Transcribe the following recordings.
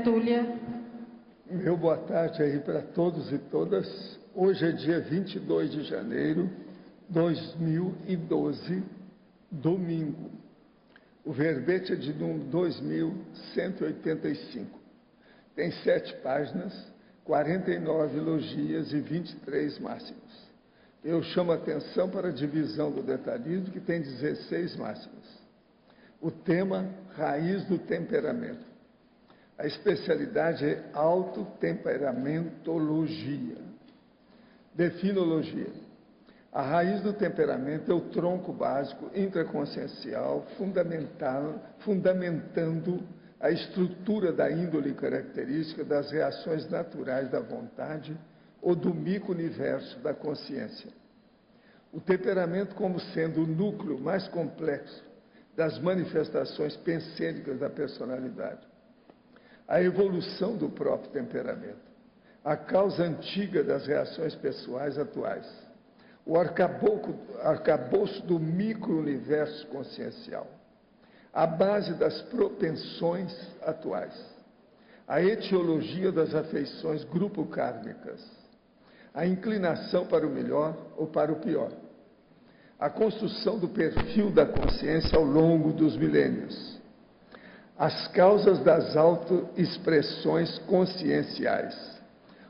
Túlia. Meu boa tarde aí para todos e todas. Hoje é dia 22 de janeiro de 2012, domingo. O verbete é de número 2185. Tem 7 páginas, 49 elogias e 23 máximos. Eu chamo a atenção para a divisão do detalhismo, que tem 16 máximos. O tema, raiz do temperamento. A especialidade é autotemperamentologia. Definologia. A raiz do temperamento é o tronco básico intraconsciencial, fundamentando a estrutura da índole característica das reações naturais da vontade ou do micro-universo da consciência. O temperamento como sendo o núcleo mais complexo das manifestações pensênicas da personalidade. A evolução do próprio temperamento, a causa antiga das reações pessoais atuais, o arcabouço do micro-universo consciencial, a base das propensões atuais, a etiologia das afeições grupo-kármicas, a inclinação para o melhor ou para o pior, a construção do perfil da consciência ao longo dos milênios, as causas das autoexpressões conscienciais,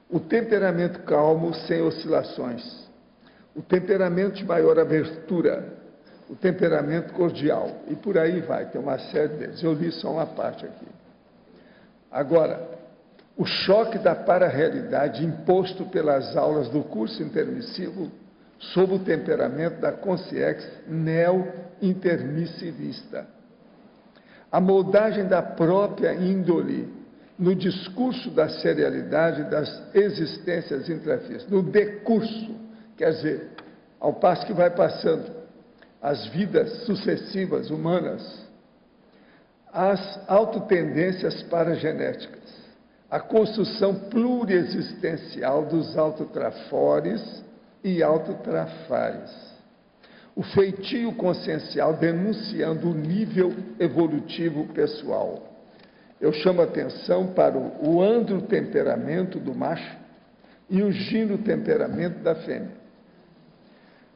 o temperamento calmo sem oscilações, o temperamento de maior abertura, o temperamento cordial, e por aí vai, tem uma série deles. Eu li só uma parte aqui. Agora, o choque da para-realidade imposto pelas aulas do curso intermissivo sob o temperamento da consciência neo-intermissivista. A moldagem da própria índole no discurso da serialidade das existências intrafísicas, no decurso, quer dizer, ao passo que vai passando as vidas sucessivas humanas, as autotendências paragenéticas, a construção pluriexistencial dos autotrafores e autotrafares. O feitio consciencial denunciando o nível evolutivo pessoal. Eu chamo a atenção para o androtemperamento do macho e o ginotemperamento da fêmea.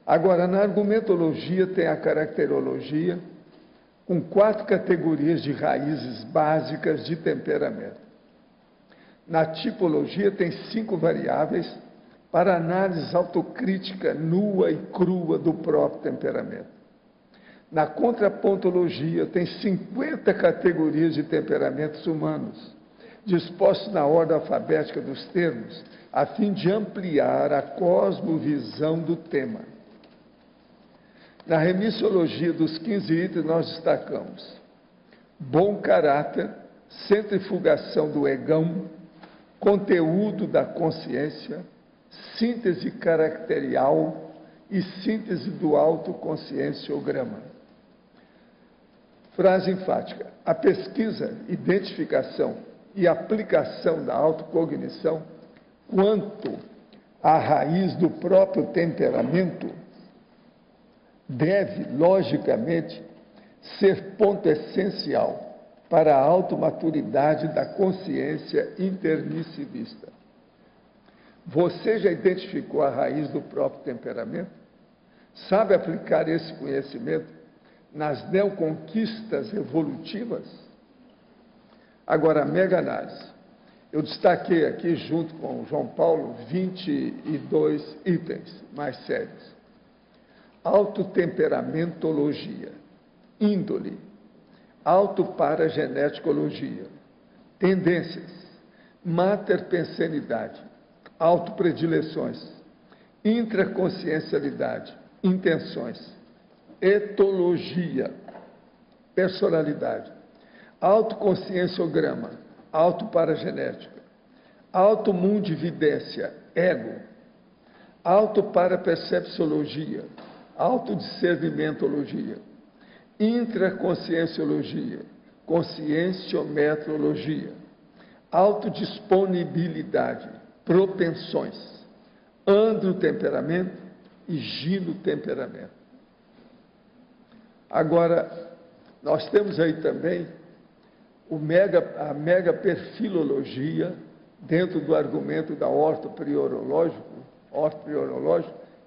Agora, na argumentologia tem a caracterologia, com 4 categorias de raízes básicas de temperamento. Na tipologia tem 5 variáveis para análise autocrítica nua e crua do próprio temperamento. Na contrapontologia, tem 50 categorias de temperamentos humanos, dispostos na ordem alfabética dos termos, a fim de ampliar a cosmovisão do tema. Na remissiologia dos 15 itens, nós destacamos bom caráter, centrifugação do egão, conteúdo da consciência, síntese caracterial e síntese do autoconscienciograma. Frase enfática. A pesquisa, identificação e aplicação da autocognição quanto à raiz do próprio temperamento deve, logicamente, ser ponto essencial para a automaturidade da consciência intermissivista. Você já identificou a raiz do próprio temperamento? Sabe aplicar esse conhecimento nas neoconquistas evolutivas? Agora, a mega-análise. Eu destaquei aqui, junto com o João Paulo, 22 itens mais sérios. Autotemperamentologia, índole, autoparageneticologia, tendências, materpensenidade, autopredileções, intraconsciencialidade, intenções, etologia, personalidade, autoconscienciograma, autoparagenética, automundividência, ego, autoparapercepciologia, autodiscernimentologia, intraconscienciologia, conscienciometrologia, autodisponibilidade, propensões, androtemperamento e ginotemperamento. Agora, nós temos aí também a megaperfilologia, dentro do argumento da ortopriorológico,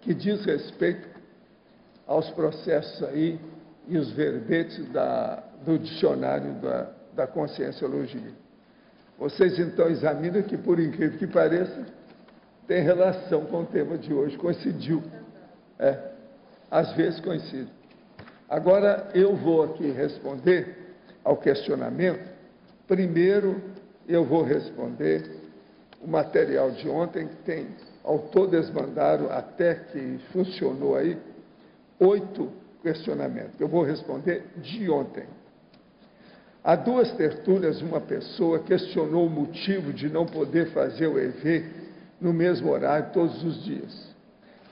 que diz respeito aos processos aí e os verbetes do dicionário da conscienciologia. Vocês, então, examinam que, por incrível que pareça, tem relação com o tema de hoje, coincidiu. Às vezes coincide. Agora, eu vou aqui responder ao questionamento. Primeiro, eu vou responder o material de ontem, que tem, ao todo eles mandaram, até que funcionou aí, 8 questionamentos. Eu vou responder de ontem. Há 2 tertúlias, uma pessoa questionou o motivo de não poder fazer o EV no mesmo horário todos os dias.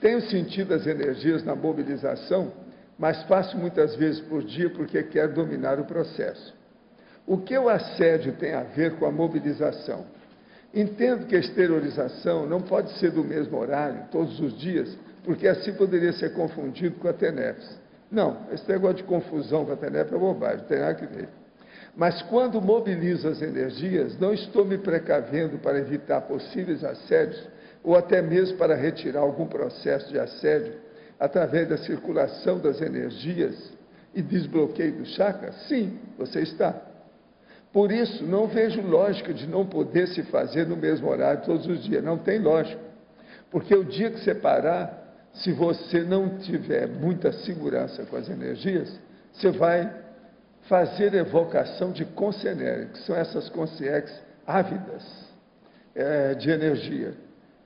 Tenho sentido as energias na mobilização, mas faço muitas vezes por dia porque quero dominar o processo. O que o assédio tem a ver com a mobilização? Entendo que a exteriorização não pode ser do mesmo horário, todos os dias, porque assim poderia ser confundido com a TENEPS. Não, esse negócio de confusão com a TENEPS é bobagem, não tem nada que ver. Mas quando mobilizo as energias, não estou me precavendo para evitar possíveis assédios ou até mesmo para retirar algum processo de assédio através da circulação das energias e desbloqueio do chakra? Sim, você está. Por isso, não vejo lógica de não poder se fazer no mesmo horário todos os dias. Não tem lógica. Porque o dia que você parar, se você não tiver muita segurança com as energias, você vai fazer evocação de consciência, que são essas consciências ávidas de energia.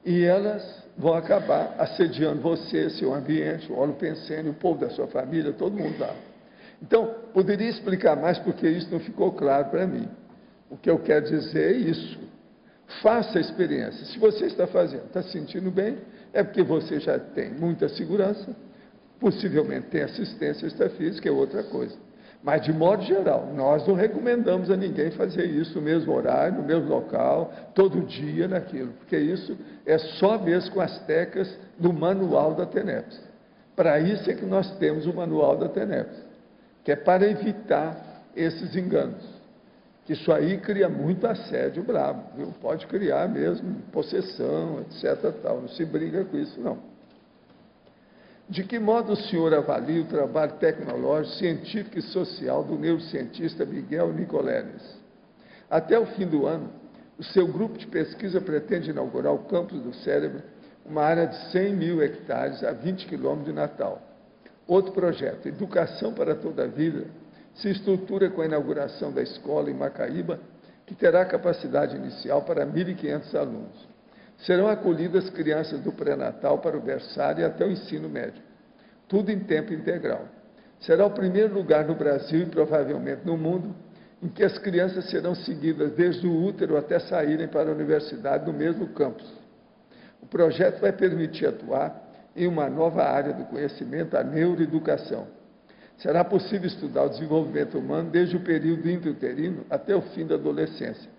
E elas vão acabar assediando você, seu ambiente, o holopensene, o povo da sua família, todo mundo lá. Então, poderia explicar mais porque isso não ficou claro para mim. O que eu quero dizer é isso. Faça a experiência. Se você está fazendo, está se sentindo bem, é porque você já tem muita segurança, possivelmente tem assistência extrafísica, é outra coisa. Mas, de modo geral, nós não recomendamos a ninguém fazer isso no mesmo horário, no mesmo local, todo dia naquilo, porque isso é só mesmo com as teclas do manual da TENEPS. Para isso é que nós temos o manual da TENEPS, que é para evitar esses enganos. Que isso aí cria muito assédio bravo, viu? Pode criar mesmo possessão, etc. Tal. Não se briga com isso, não. De que modo o senhor avalia o trabalho tecnológico, científico e social do neurocientista Miguel Nicoleles? Até o fim do ano, o seu grupo de pesquisa pretende inaugurar o campus do cérebro, uma área de 100 mil hectares a 20 quilômetros de Natal. Outro projeto, Educação para toda a Vida, se estrutura com a inauguração da escola em Macaíba, que terá capacidade inicial para 1.500 alunos. Serão acolhidas crianças do pré-natal para o berçário e até o ensino médio. Tudo em tempo integral. Será o primeiro lugar no Brasil e provavelmente no mundo em que as crianças serão seguidas desde o útero até saírem para a universidade no mesmo campus. O projeto vai permitir atuar em uma nova área do conhecimento, a neuroeducação. Será possível estudar o desenvolvimento humano desde o período intrauterino até o fim da adolescência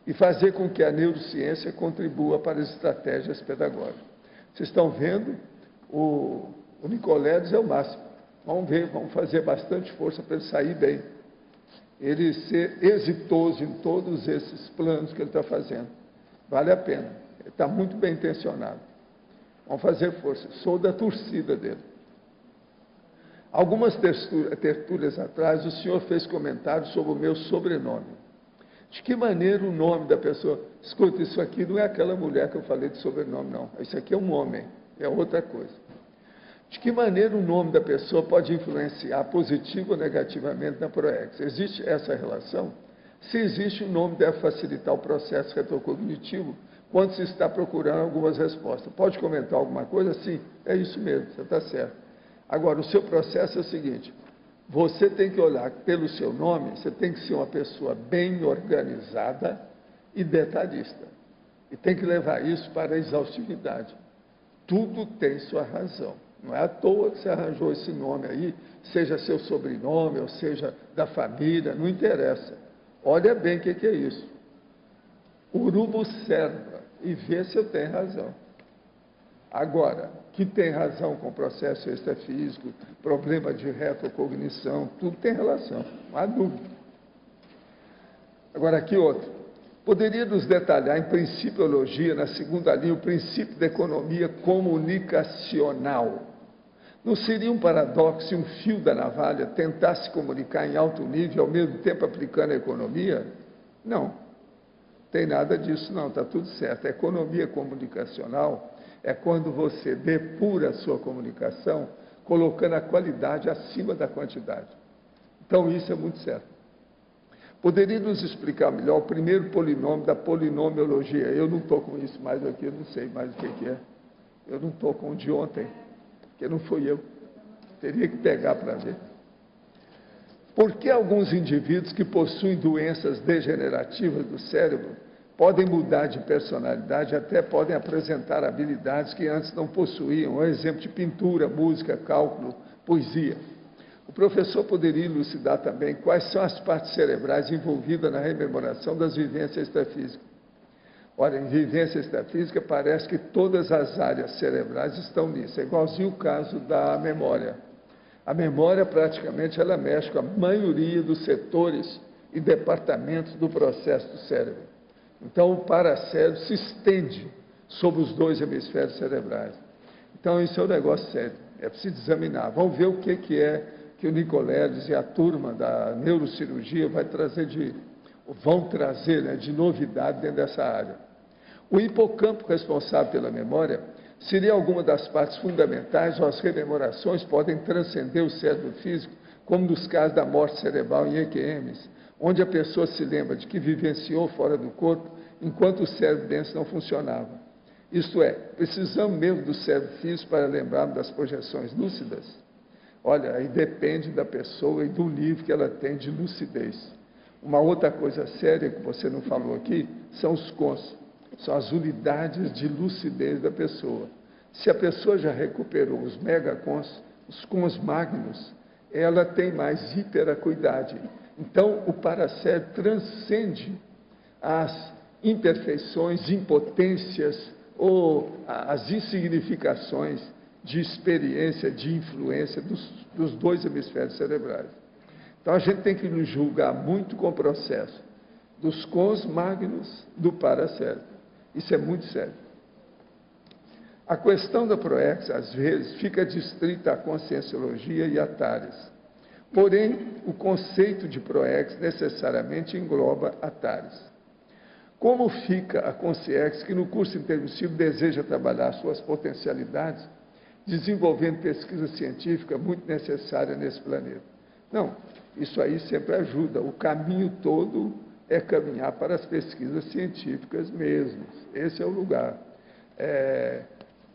e fazer com que a neurociência contribua para as estratégias pedagógicas. Vocês estão vendo, o Nicoleles é o máximo. Vamos ver, vamos fazer bastante força para ele sair bem. Ele ser exitoso em todos esses planos que ele está fazendo. Vale a pena. Ele está muito bem intencionado. Vamos fazer força. Sou da torcida dele. Algumas tertúlias atrás, o senhor fez comentários sobre o meu sobrenome. De que maneira o nome da pessoa... Escuta, isso aqui não é aquela mulher que eu falei de sobrenome, não. Isso aqui é um homem, é outra coisa. De que maneira o nome da pessoa pode influenciar positivo ou negativamente na PROEX? Existe essa relação? Se existe, o nome deve facilitar o processo retrocognitivo quando se está procurando algumas respostas. Pode comentar alguma coisa? Sim, é isso mesmo, você está certo. Agora, o seu processo é o seguinte... Você tem que olhar pelo seu nome, você tem que ser uma pessoa bem organizada e detalhista. E tem que levar isso para a exaustividade. Tudo tem sua razão. Não é à toa que você arranjou esse nome aí, seja seu sobrenome, ou seja da família, não interessa. Olha bem o que é isso. Urubo observa e vê se eu tenho razão. Agora, que tem razão com o processo extrafísico, problema de retrocognição, tudo tem relação, não há dúvida. Agora, aqui outro. Poderia nos detalhar em Principiologia, na segunda linha, o princípio da economia comunicacional? Não seria um paradoxo se um fio da navalha tentasse se comunicar em alto nível, ao mesmo tempo aplicando a economia? Não, tem nada disso não, está tudo certo. A economia comunicacional é quando você depura a sua comunicação, colocando a qualidade acima da quantidade. Então, isso é muito certo. Poderia nos explicar melhor o primeiro polinômio da polinomiologia? Eu não estou com isso mais aqui, eu não sei mais o que é. Eu não estou com o de ontem, porque não fui eu. Teria que pegar para ver. Por que alguns indivíduos que possuem doenças degenerativas do cérebro podem mudar de personalidade, até podem apresentar habilidades que antes não possuíam? Um exemplo de pintura, música, cálculo, poesia. O professor poderia elucidar também quais são as partes cerebrais envolvidas na rememoração das vivências extrafísicas. Ora, em vivência extrafísica, parece que todas as áreas cerebrais estão nisso. É igualzinho o caso da memória. A memória, praticamente, ela mexe com a maioria dos setores e departamentos do processo do cérebro. Então, o paracérebro se estende sobre os dois hemisférios cerebrais. Então, isso é um negócio sério. É preciso examinar. Vamos ver o que é que o Nicoleles e a turma da neurocirurgia vão trazer, né, de novidade dentro dessa área. O hipocampo responsável pela memória seria alguma das partes fundamentais, ou as rememorações podem transcender o cérebro físico, como nos casos da morte cerebral em EQMs, onde a pessoa se lembra de que vivenciou fora do corpo, enquanto o cérebro denso não funcionava. Isto é, precisamos mesmo do cérebro físico para lembrarmos das projeções lúcidas? Olha, aí depende da pessoa e do nível que ela tem de lucidez. Uma outra coisa séria que você não falou aqui são os cons. São as unidades de lucidez da pessoa. Se a pessoa já recuperou os megacons, os cons magnos, ela tem mais hiperacuidade. Então, o paracérebro transcende as imperfeições, impotências ou as insignificações de experiência, de influência dos dois hemisférios cerebrais. Então, a gente tem que nos julgar muito com o processo dos cons magnos do paracérebro. Isso é muito sério. A questão da proex, às vezes, fica distrita à conscienciologia e à Tales. Porém, o conceito de proex necessariamente engloba a Tales. Como fica a consciex que no curso intermissivo deseja trabalhar suas potencialidades, desenvolvendo pesquisa científica muito necessária nesse planeta? Não, isso aí sempre ajuda. O caminho todo é caminhar para as pesquisas científicas mesmo. Esse é o lugar.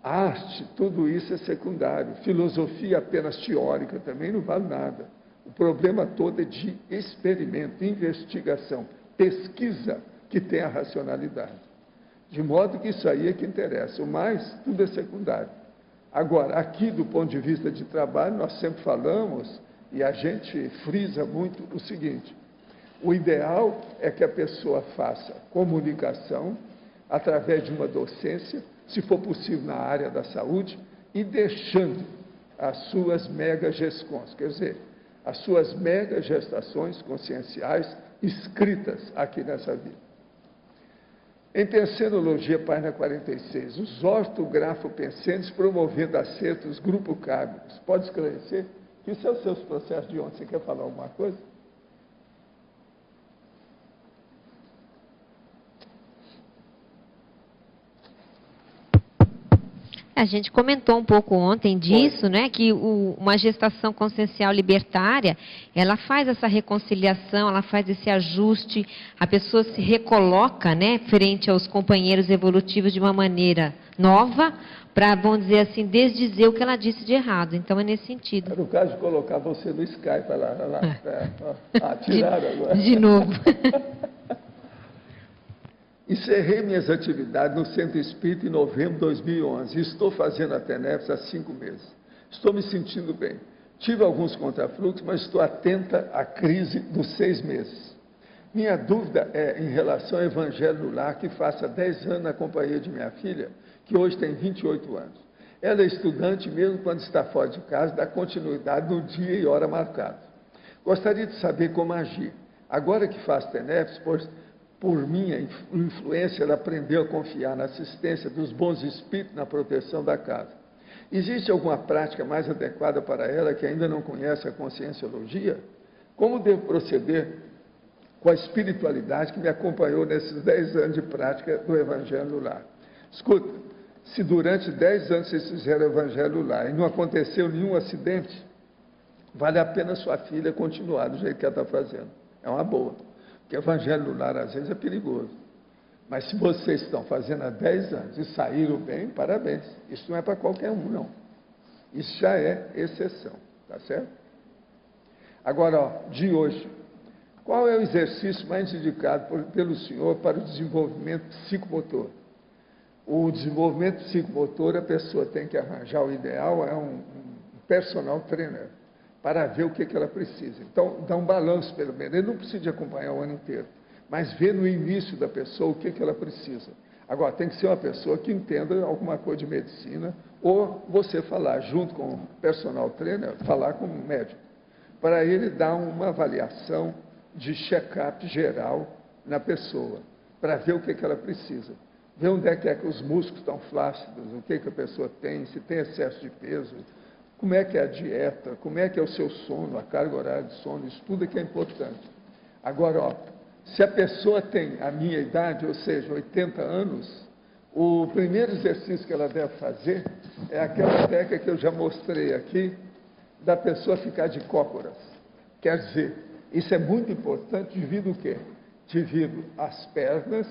Arte, tudo isso é secundário. Filosofia apenas teórica também não vale nada. O problema todo é de experimento, investigação, pesquisa que tem a racionalidade. De modo que isso aí é que interessa. O mais, tudo é secundário. Agora, aqui do ponto de vista de trabalho, nós sempre falamos, e a gente frisa muito o seguinte: o ideal é que a pessoa faça comunicação através de uma docência, se for possível na área da saúde, e deixando as suas mega-gestões, quer dizer, as suas mega-gestações conscienciais escritas aqui nessa vida. Em Pensenologia, página 46, os ortografo-pensantes promovendo acertos grupo-cábicos. Pode esclarecer? Que isso é os seus processos de ontem. Você quer falar alguma coisa? A gente comentou um pouco ontem disso, né, que uma gestação consciencial libertária, ela faz essa reconciliação, ela faz esse ajuste, a pessoa se recoloca, né, frente aos companheiros evolutivos de uma maneira nova, para, vamos dizer assim, desdizer o que ela disse de errado. Então, é nesse sentido. No caso de colocar você no Skype, lá. Tiraram agora. De novo. Encerrei minhas atividades no Centro Espírita em novembro de 2011 e estou fazendo a TENEPS há 5 meses. Estou me sentindo bem. Tive alguns contrafluxos, mas estou atenta à crise dos 6 meses. Minha dúvida é em relação ao Evangelho no Lar, que faço há 10 anos na companhia de minha filha, que hoje tem 28 anos. Ela é estudante, mesmo quando está fora de casa, dá continuidade no dia e hora marcados. Gostaria de saber como agir. Agora que faz TENEPS, por minha influência, ela aprendeu a confiar na assistência dos bons espíritos na proteção da casa. Existe alguma prática mais adequada para ela que ainda não conhece a conscienciologia? Como devo proceder com a espiritualidade que me acompanhou nesses 10 anos de prática do Evangelho no Lar? Escuta, se durante 10 anos vocês fizeram o Evangelho no Lar e não aconteceu nenhum acidente, vale a pena sua filha continuar do jeito que ela está fazendo. É uma boa. Porque o Evangelho no Lar, às vezes, é perigoso. Mas se vocês estão fazendo há 10 anos e saíram bem, parabéns. Isso não é para qualquer um, não. Isso já é exceção, tá certo? Agora, ó, de hoje, qual é o exercício mais indicado pelo senhor para o desenvolvimento psicomotor? O desenvolvimento psicomotor, a pessoa tem que arranjar o ideal, é um personal trainer, para ver o que ela precisa. Então, dá um balanço, pelo menos. Ele não precisa de acompanhar o ano inteiro, mas ver no início da pessoa o que ela precisa. Agora, tem que ser uma pessoa que entenda alguma coisa de medicina, ou você falar junto com o personal trainer, falar com o médico, para ele dar uma avaliação de check-up geral na pessoa, para ver o que ela precisa. Ver onde é que os músculos estão flácidos, o que a pessoa tem, se tem excesso de peso, como é que é a dieta, como é que é o seu sono, a carga horária de sono, isso tudo é que é importante. Agora, ó, se a pessoa tem a minha idade, ou seja, 80 anos, o primeiro exercício que ela deve fazer é aquela técnica que eu já mostrei aqui, da pessoa ficar de cócoras. Quer dizer, isso é muito importante devido o quê? Devido às pernas,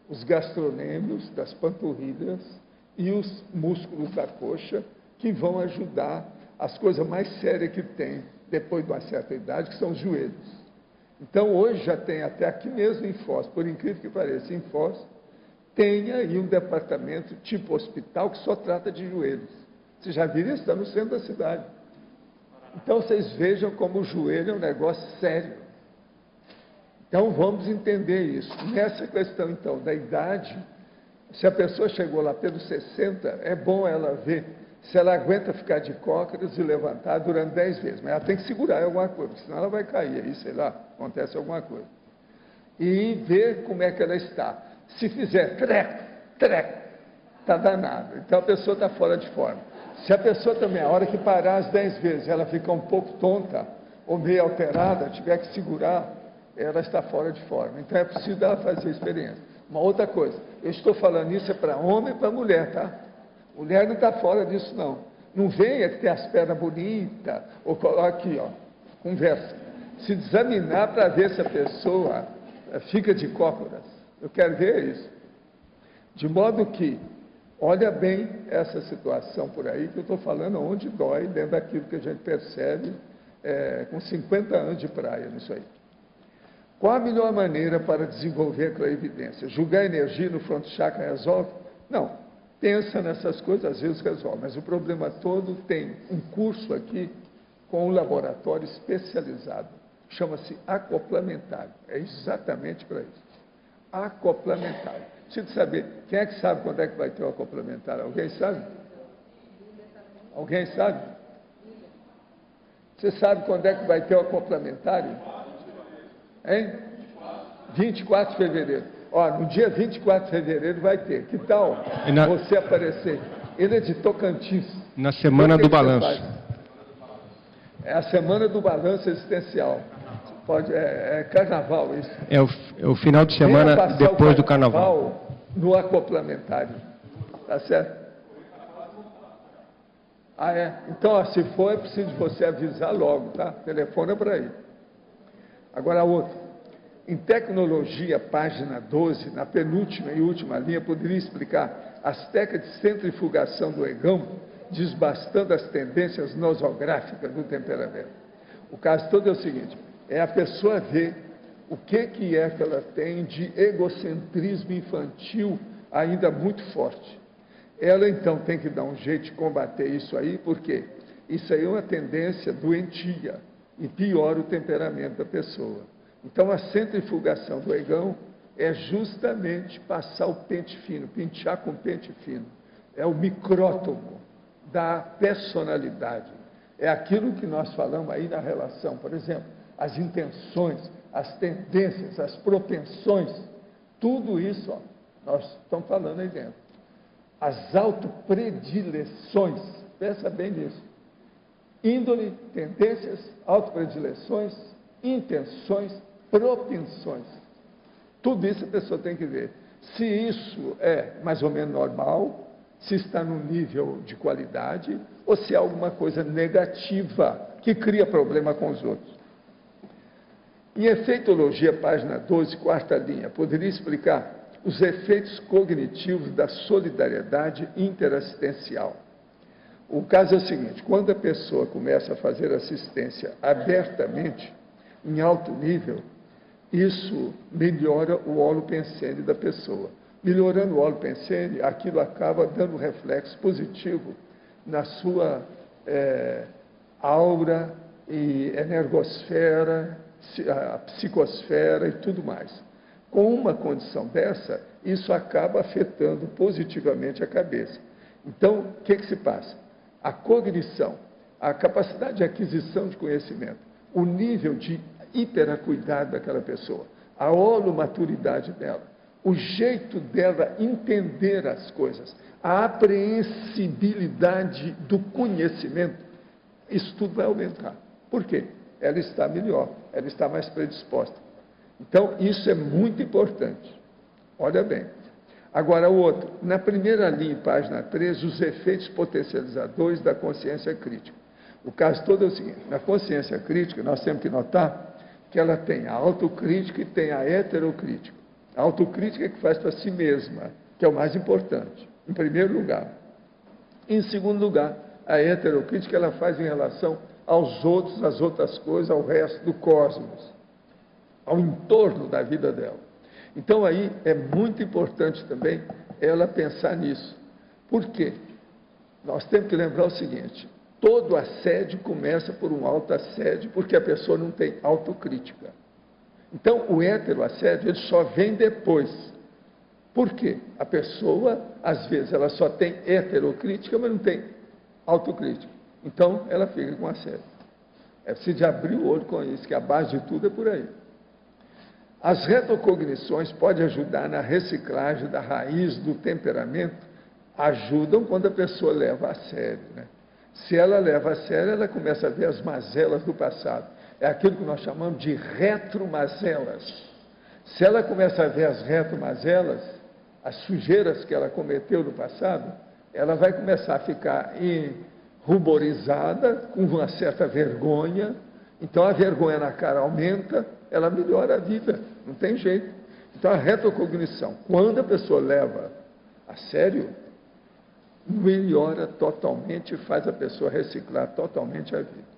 os gastronêmios das panturrilhas e os músculos da coxa, que vão ajudar as coisas mais sérias que tem depois de uma certa idade, que são os joelhos. Então, hoje já tem até aqui mesmo em Foz, por incrível que pareça, em Foz, tem aí um departamento tipo hospital que só trata de joelhos. Vocês já viram isso? Está no centro da cidade. Então, vocês vejam como o joelho é um negócio sério. Então, vamos entender isso. Nessa questão, então, da idade, se a pessoa chegou lá pelos 60, é bom ela ver se ela aguenta ficar de cócoras e levantar durante 10 vezes. Mas ela tem que segurar alguma coisa, porque senão ela vai cair aí, sei lá, acontece alguma coisa. E ver como é que ela está. Se fizer treco, está danado. Então, a pessoa está fora de forma. Se a pessoa também, a hora que parar as 10 vezes, ela fica um pouco tonta ou meio alterada, tiver que segurar, ela está fora de forma. Então, é preciso ela fazer a experiência. Uma outra coisa, eu estou falando isso é para homem e para mulher, tá? Mulher não está fora disso, não. Não venha que tem as pernas bonitas, ou aqui, ó, conversa. Se examinar para ver se a pessoa fica de cócoras. Eu quero ver isso. De modo que, olha bem essa situação por aí, que eu estou falando onde dói, dentro daquilo que a gente percebe com 50 anos de praia nisso aí. Qual a melhor maneira para desenvolver a clarividência? Julgar energia no fronto chakra resolve? Não. Pensa nessas coisas, às vezes resolve, mas o problema todo tem um curso aqui com um laboratório especializado, chama-se acoplamentário, é exatamente para isso, acoplamentário. Preciso saber, quem é que sabe quando é que vai ter o acoplamentário? Alguém sabe? Alguém sabe? Você sabe quando é que vai ter o acoplamentário? Hein? 24 de fevereiro. Ó, no dia 24 de fevereiro vai ter. Que tal você aparecer? Ele é de Tocantins. Na Semana do Balanço. É a Semana do Balanço Existencial. Pode, é carnaval isso. É o final de semana depois do carnaval. No acoplamentário. Tá certo? Ah, é? Então, ó, se for, é preciso você avisar logo, tá? Telefona para aí. Agora, outra. Em Tecnologia, página 12, na penúltima e última linha, poderia explicar as técnicas de centrifugação do egão, desbastando as tendências nosográficas do temperamento. O caso todo é o seguinte, é a pessoa ver o que é que ela tem de egocentrismo infantil ainda muito forte. Ela, então, tem que dar um jeito de combater isso aí, porque isso aí é uma tendência doentia e piora o temperamento da pessoa. Então, a centrifugação do egão é justamente passar o pente fino, pentear com pente fino. É o micrótomo da personalidade. É aquilo que nós falamos aí na relação, por exemplo, as intenções, as tendências, as propensões, tudo isso, ó, nós estamos falando aí dentro. As autopredileções, pensa bem nisso. Índole, tendências, autopredileções, intenções, propensões. Tudo isso a pessoa tem que ver. Se isso é mais ou menos normal, se está num nível de qualidade, ou se é alguma coisa negativa que cria problema com os outros. Em Efeitologia, página 12, quarta linha, poderia explicar os efeitos cognitivos da solidariedade interassistencial. O caso é o seguinte: quando a pessoa começa a fazer assistência abertamente, em alto nível, isso melhora o holopensene da pessoa. Melhorando o holopensene, aquilo acaba dando reflexo positivo na sua aura e energosfera, a psicosfera e tudo mais. Com uma condição dessa, isso acaba afetando positivamente a cabeça. Então, o que se passa? A cognição, a capacidade de aquisição de conhecimento, o nível de hiperacuidado daquela pessoa, a holomaturidade dela, o jeito dela entender as coisas, a apreensibilidade do conhecimento, isso tudo vai aumentar. Por quê? Ela está melhor, ela está mais predisposta. Então, isso é muito importante. Olha bem. Agora, o outro, na primeira linha, página 13, os efeitos potencializadores da consciência crítica. O caso todo é o seguinte: na consciência crítica, nós temos que notar que ela tem a autocrítica e tem a heterocrítica. A autocrítica é que faz para si mesma, que é o mais importante, em primeiro lugar. Em segundo lugar, a heterocrítica ela faz em relação aos outros, às outras coisas, ao resto do cosmos, ao entorno da vida dela. Então, aí é muito importante também ela pensar nisso. Por quê? Nós temos que lembrar o seguinte: todo assédio começa por um autoassédio, porque a pessoa não tem autocrítica. Então, o heteroassédio, ele só vem depois. Por quê? A pessoa, às vezes, ela só tem heterocrítica, mas não tem autocrítica. Então, ela fica com assédio. É preciso abrir o olho com isso, que a base de tudo é por aí. As retrocognições podem ajudar na reciclagem da raiz do temperamento, ajudam quando a pessoa leva a sério, né? Se ela leva a sério, ela começa a ver as mazelas do passado. É aquilo que nós chamamos de retromazelas. Se ela começa a ver as retromazelas, as sujeiras que ela cometeu no passado, ela vai começar a ficar ruborizada, com uma certa vergonha. Então, a vergonha na cara aumenta, ela melhora a vida, não tem jeito. Então, a retrocognição, quando a pessoa leva a sério, melhora totalmente e faz a pessoa reciclar totalmente a vida.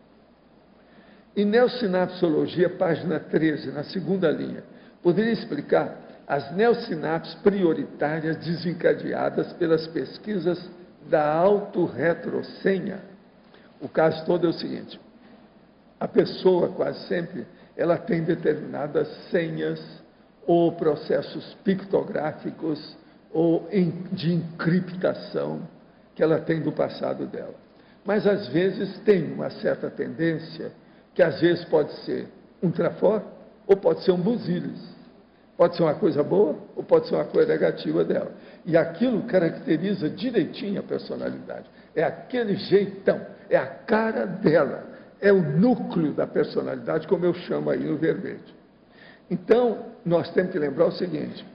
Em Neossinapsologia, página 13, na segunda linha, poderia explicar as neossinapses prioritárias desencadeadas pelas pesquisas da autorretrocenha. O caso todo é o seguinte: a pessoa, quase sempre, ela tem determinadas senhas ou processos pictográficos ou de encriptação que ela tem do passado dela. Mas, às vezes, tem uma certa tendência, que às vezes pode ser um trafó ou pode ser um buziles. Pode ser uma coisa boa ou pode ser uma coisa negativa dela. E aquilo caracteriza direitinho a personalidade. É aquele jeitão, é a cara dela, é o núcleo da personalidade, como eu chamo aí no verbete. Então, nós temos que lembrar o seguinte: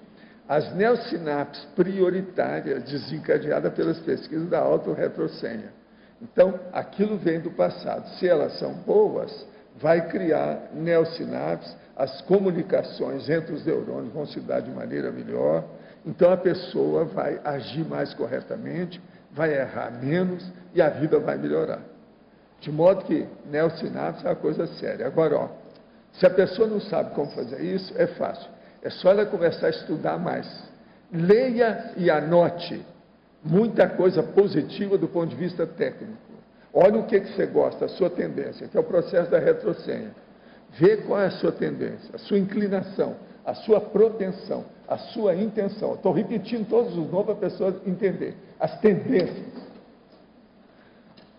as neossinapses prioritárias desencadeadas pelas pesquisas da autorretrocenha. Então, aquilo vem do passado. Se elas são boas, vai criar neossinapses, as comunicações entre os neurônios vão se dar de maneira melhor, então a pessoa vai agir mais corretamente, vai errar menos e a vida vai melhorar. De modo que neossinapse é uma coisa séria. Agora, ó, se a pessoa não sabe como fazer isso, é fácil. É só ela começar a estudar mais. Leia e anote muita coisa positiva do ponto de vista técnico. Olha o que você gosta, a sua tendência, que é o processo da retrocenha. Vê qual é a sua tendência, a sua inclinação, a sua propensão, a sua intenção. Estou repetindo todos os nomes para a pessoa entender. As tendências.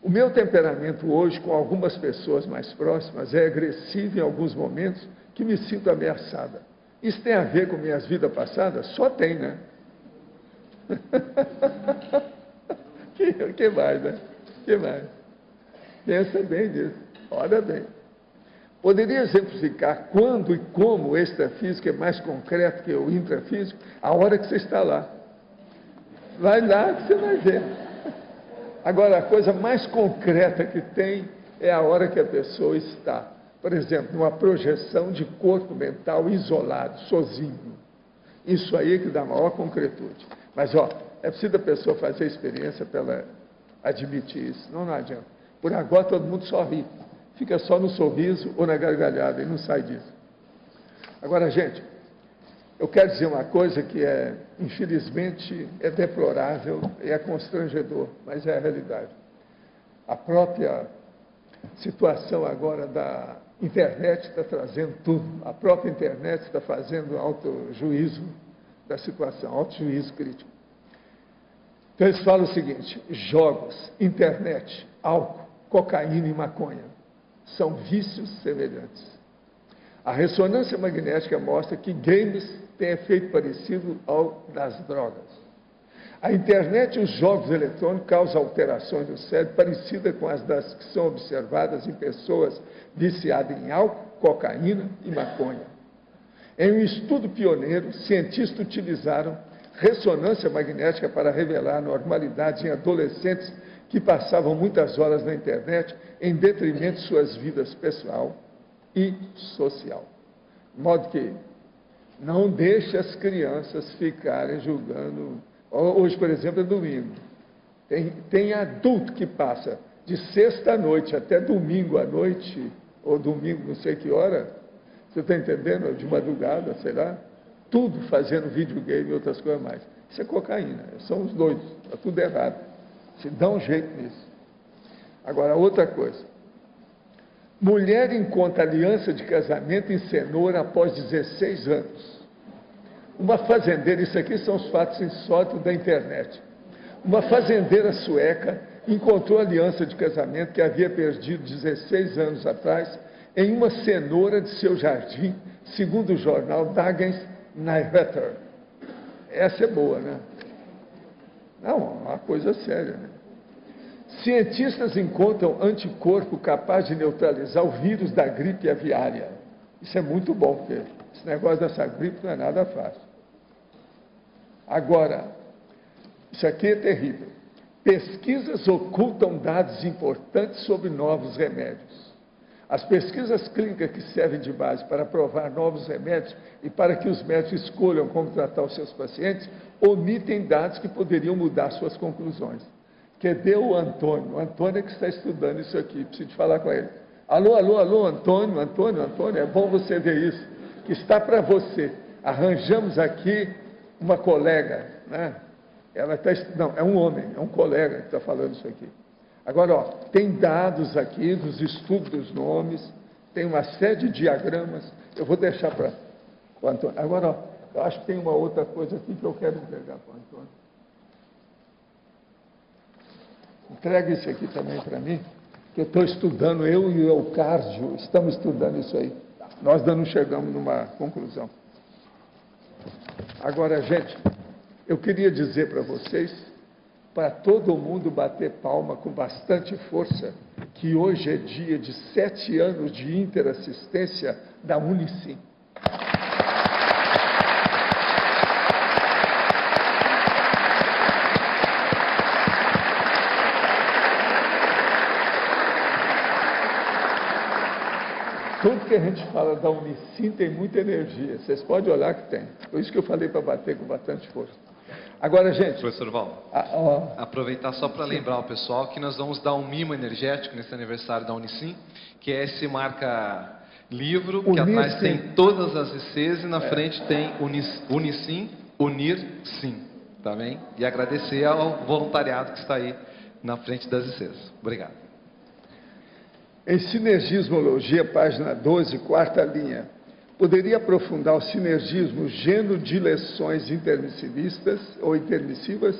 O meu temperamento hoje, com algumas pessoas mais próximas, é agressivo em alguns momentos que me sinto ameaçada. Isso tem a ver com minhas vidas passadas? Só tem, né? que mais, né? Que mais? Pensa bem nisso. Olha bem. Poderia exemplificar quando e como o extrafísico é mais concreto que o intrafísico? A hora que você está lá. Vai lá que você vai ver. Agora, a coisa mais concreta que tem é a hora que a pessoa está, por exemplo, numa projeção de corpo mental isolado, sozinho. Isso aí é que dá maior concretude. Mas, é preciso a pessoa fazer a experiência para ela admitir isso. Não adianta. Por agora, todo mundo só ri. Fica só no sorriso ou na gargalhada e não sai disso. Agora, gente, eu quero dizer uma coisa que infelizmente, é deplorável e é constrangedor, mas é a realidade. A própria situação agora da internet está trazendo tudo. A própria internet está fazendo autojuízo da situação, autojuízo crítico. Então, eles falam o seguinte: jogos, internet, álcool, cocaína e maconha são vícios semelhantes. A ressonância magnética mostra que games têm efeito parecido ao das drogas. A internet e os jogos eletrônicos causam alterações no cérebro parecidas com as das que são observadas em pessoas viciadas em álcool, cocaína e maconha. Em um estudo pioneiro, cientistas utilizaram ressonância magnética para revelar anormalidades em adolescentes que passavam muitas horas na internet em detrimento de suas vidas pessoal e social. De modo que não deixe as crianças ficarem julgando. Hoje, por exemplo, é domingo. Tem adulto que passa de sexta à noite até domingo à noite, ou domingo não sei que hora, você está entendendo? De madrugada, sei lá, tudo fazendo videogame e outras coisas mais. Isso é cocaína, são os dois, está tudo errado. Se dá um jeito nisso. Agora, outra coisa. Mulher encontra aliança de casamento em cenoura após 16 anos. Uma fazendeira, isso aqui são os fatos insólitos da internet. Uma fazendeira sueca encontrou a aliança de casamento que havia perdido 16 anos atrás em uma cenoura de seu jardim, segundo o jornal Dagens Nyheter. Essa é boa, né? Não, uma coisa séria, né? Cientistas encontram anticorpo capaz de neutralizar o vírus da gripe aviária. Isso é muito bom, porque esse negócio dessa gripe não é nada fácil. Agora, isso aqui é terrível. Pesquisas ocultam dados importantes sobre novos remédios. As pesquisas clínicas que servem de base para provar novos remédios e para que os médicos escolham como tratar os seus pacientes, omitem dados que poderiam mudar suas conclusões. Cadê o Antônio? O Antônio é que está estudando isso aqui, preciso falar com ele. Alô, alô, alô, Antônio, é bom você ver isso, que está para você. Arranjamos aqui uma colega, né? Ela está, não, é um homem, é um colega que está falando isso aqui. Agora, tem dados aqui dos estudos dos nomes, tem uma série de diagramas, eu vou deixar para o Antônio. Agora, eu acho que tem uma outra coisa aqui que eu quero entregar para o Antônio. Entrega isso aqui também para mim, que eu estou estudando, eu e o Eucárdio, estamos estudando isso aí. Nós ainda não chegamos numa conclusão. Agora, gente, eu queria dizer para vocês, para todo mundo bater palma com bastante força, que hoje é dia de 7 anos de interassistência da Unicim. Tudo que a gente fala da Unicim tem muita energia. Vocês podem olhar que tem. Por isso que eu falei para bater com bastante força. Agora, gente... Professor Valdo, aproveitar só para lembrar o pessoal que nós vamos dar um mimo energético nesse aniversário da Unicim, que é esse marca livro, que atrás tem todas as ICs e na frente tem Unicim, Unir Sim, tá bem? E agradecer ao voluntariado que está aí na frente das ICs. Obrigado. Em Sinergismologia, página 12, quarta linha, poderia aprofundar o sinergismo gênero de lições intermissivistas ou intermissivas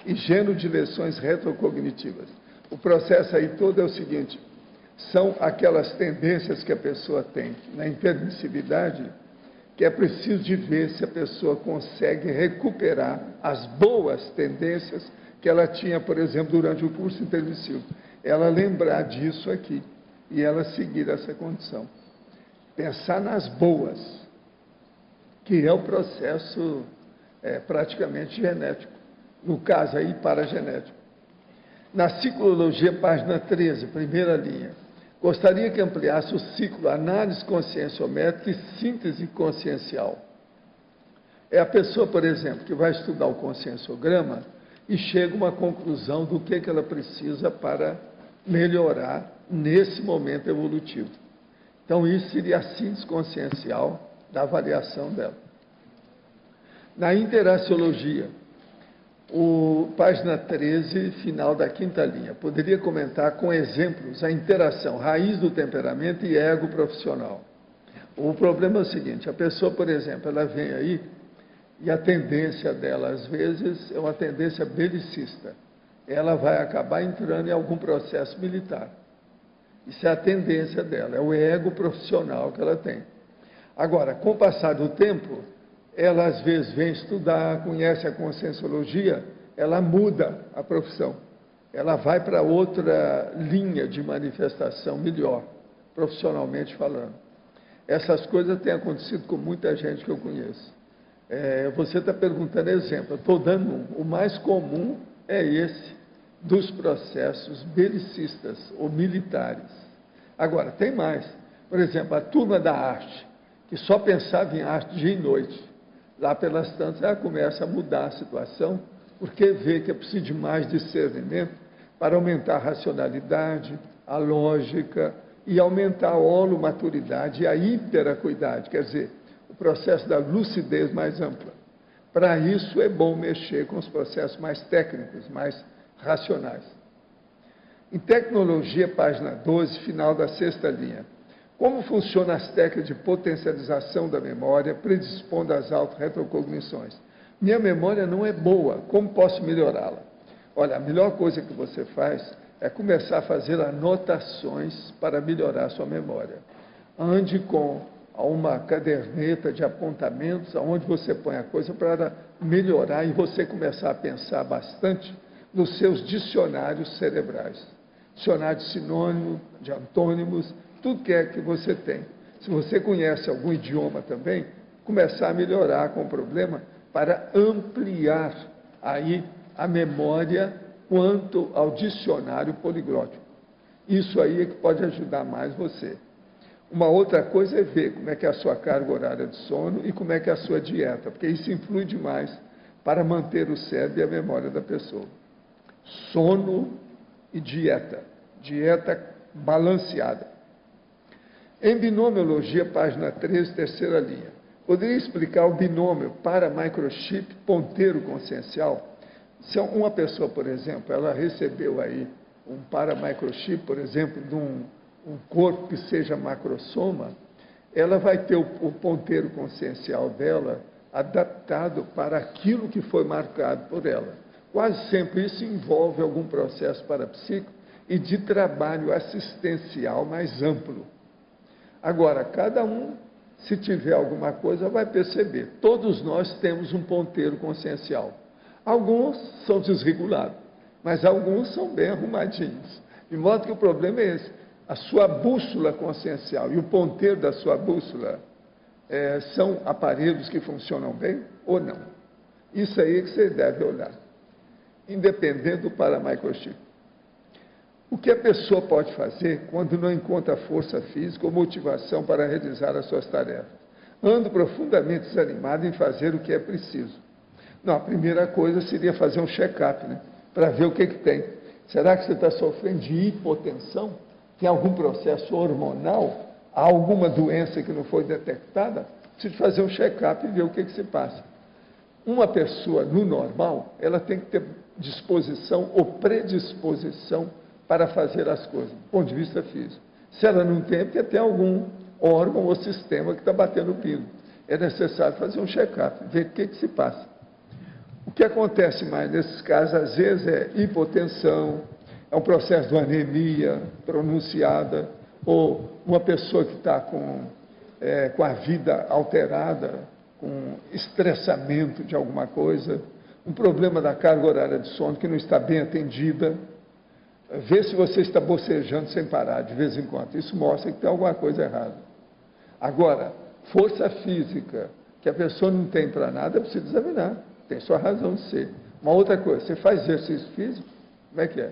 e gênero de lições retrocognitivas. O processo aí todo é o seguinte: são aquelas tendências que a pessoa tem na intermissividade, que é preciso de ver se a pessoa consegue recuperar as boas tendências que ela tinha, por exemplo, durante o curso intermissivo. Ela lembrar disso aqui e ela seguir essa condição. Pensar nas boas, que é o processo praticamente genético, no caso aí paragenético. Na ciclologia, página 13, primeira linha, gostaria que ampliasse o ciclo análise conscienciométrica e síntese consciencial. É a pessoa, por exemplo, que vai estudar o conscienciograma e chega a uma conclusão do que ela precisa para melhorar nesse momento evolutivo. Então, isso seria a síntese consciencial da avaliação dela. Na interaciologia, página 13, final da quinta linha, poderia comentar com exemplos a interação raiz do temperamento e ego profissional. O problema é o seguinte, a pessoa, por exemplo, ela vem aí e a tendência dela, às vezes, é uma tendência belicista. Ela vai acabar entrando em algum processo militar. Isso é a tendência dela, é o ego profissional que ela tem. Agora, com o passar do tempo, ela às vezes vem estudar, conhece a conscienciologia, ela muda a profissão. Ela vai para outra linha de manifestação melhor, profissionalmente falando. Essas coisas têm acontecido com muita gente que eu conheço. Você está perguntando exemplo, eu estou dando um. O mais comum é esse, dos processos belicistas ou militares. Agora, tem mais. Por exemplo, a turma da arte, que só pensava em arte dia e noite. Lá pelas tantas, ela começa a mudar a situação, porque vê que é preciso de mais discernimento para aumentar a racionalidade, a lógica e aumentar a holomaturidade e a hiperacuidade, quer dizer, o processo da lucidez mais ampla. Para isso é bom mexer com os processos mais técnicos, mais racionais. Em tecnologia, página 12, final da sexta linha. Como funcionam as técnicas de potencialização da memória, predispondo às auto-retrocognições? Minha memória não é boa, como posso melhorá-la? Olha, a melhor coisa que você faz é começar a fazer anotações para melhorar a sua memória. Ande com uma caderneta de apontamentos, onde você põe a coisa para melhorar e você começar a pensar bastante nos seus dicionários cerebrais. Dicionário de sinônimo, de antônimos, tudo que é que você tem. Se você conhece algum idioma também, começar a melhorar com o problema para ampliar aí a memória quanto ao dicionário poliglótico. Isso aí é que pode ajudar mais você. Uma outra coisa é ver como é que é a sua carga horária de sono e como é que é a sua dieta, porque isso influi demais para manter o cérebro e a memória da pessoa. Sono e dieta. Dieta balanceada. Em binomiologia, página 13, terceira linha. Poderia explicar o binômio para-microchip ponteiro consciencial? Se uma pessoa, por exemplo, ela recebeu aí um para-microchip, por exemplo, de um corpo que seja macrosoma, ela vai ter o ponteiro consciencial dela adaptado para aquilo que foi marcado por ela. Quase sempre isso envolve algum processo parapsíquico e de trabalho assistencial mais amplo. Agora, cada um, se tiver alguma coisa, vai perceber. Todos nós temos um ponteiro consciencial. Alguns são desregulados, mas alguns são bem arrumadinhos. De modo que o problema é esse. A sua bússola consciencial e o ponteiro da sua bússola são aparelhos que funcionam bem ou não. Isso aí que você deve olhar, independente do para-microchip. O que a pessoa pode fazer quando não encontra força física ou motivação para realizar as suas tarefas? Ando profundamente desanimado em fazer o que é preciso. Não, a primeira coisa seria fazer um check-up, né? Para ver o que tem. Será que você está sofrendo de hipotensão? Tem algum processo hormonal? Há alguma doença que não foi detectada? Precisa fazer um check-up e ver o que se passa. Uma pessoa, no normal, ela tem que ter disposição ou predisposição para fazer as coisas, do ponto de vista físico. Se ela não tem, é porque tem algum órgão ou sistema que está batendo o pino. É necessário fazer um check-up, ver o que se passa. O que acontece mais nesses casos, às vezes, é hipotensão, é um processo de anemia pronunciada, ou uma pessoa que está com a vida alterada, com estressamento de alguma coisa, um problema da carga horária de sono que não está bem atendida. Vê se você está bocejando sem parar de vez em quando. Isso mostra que tem alguma coisa errada. Agora, força física que a pessoa não tem para nada, precisa examinar. Tem sua razão de ser. Uma outra coisa, você faz exercício físico? Como é que é?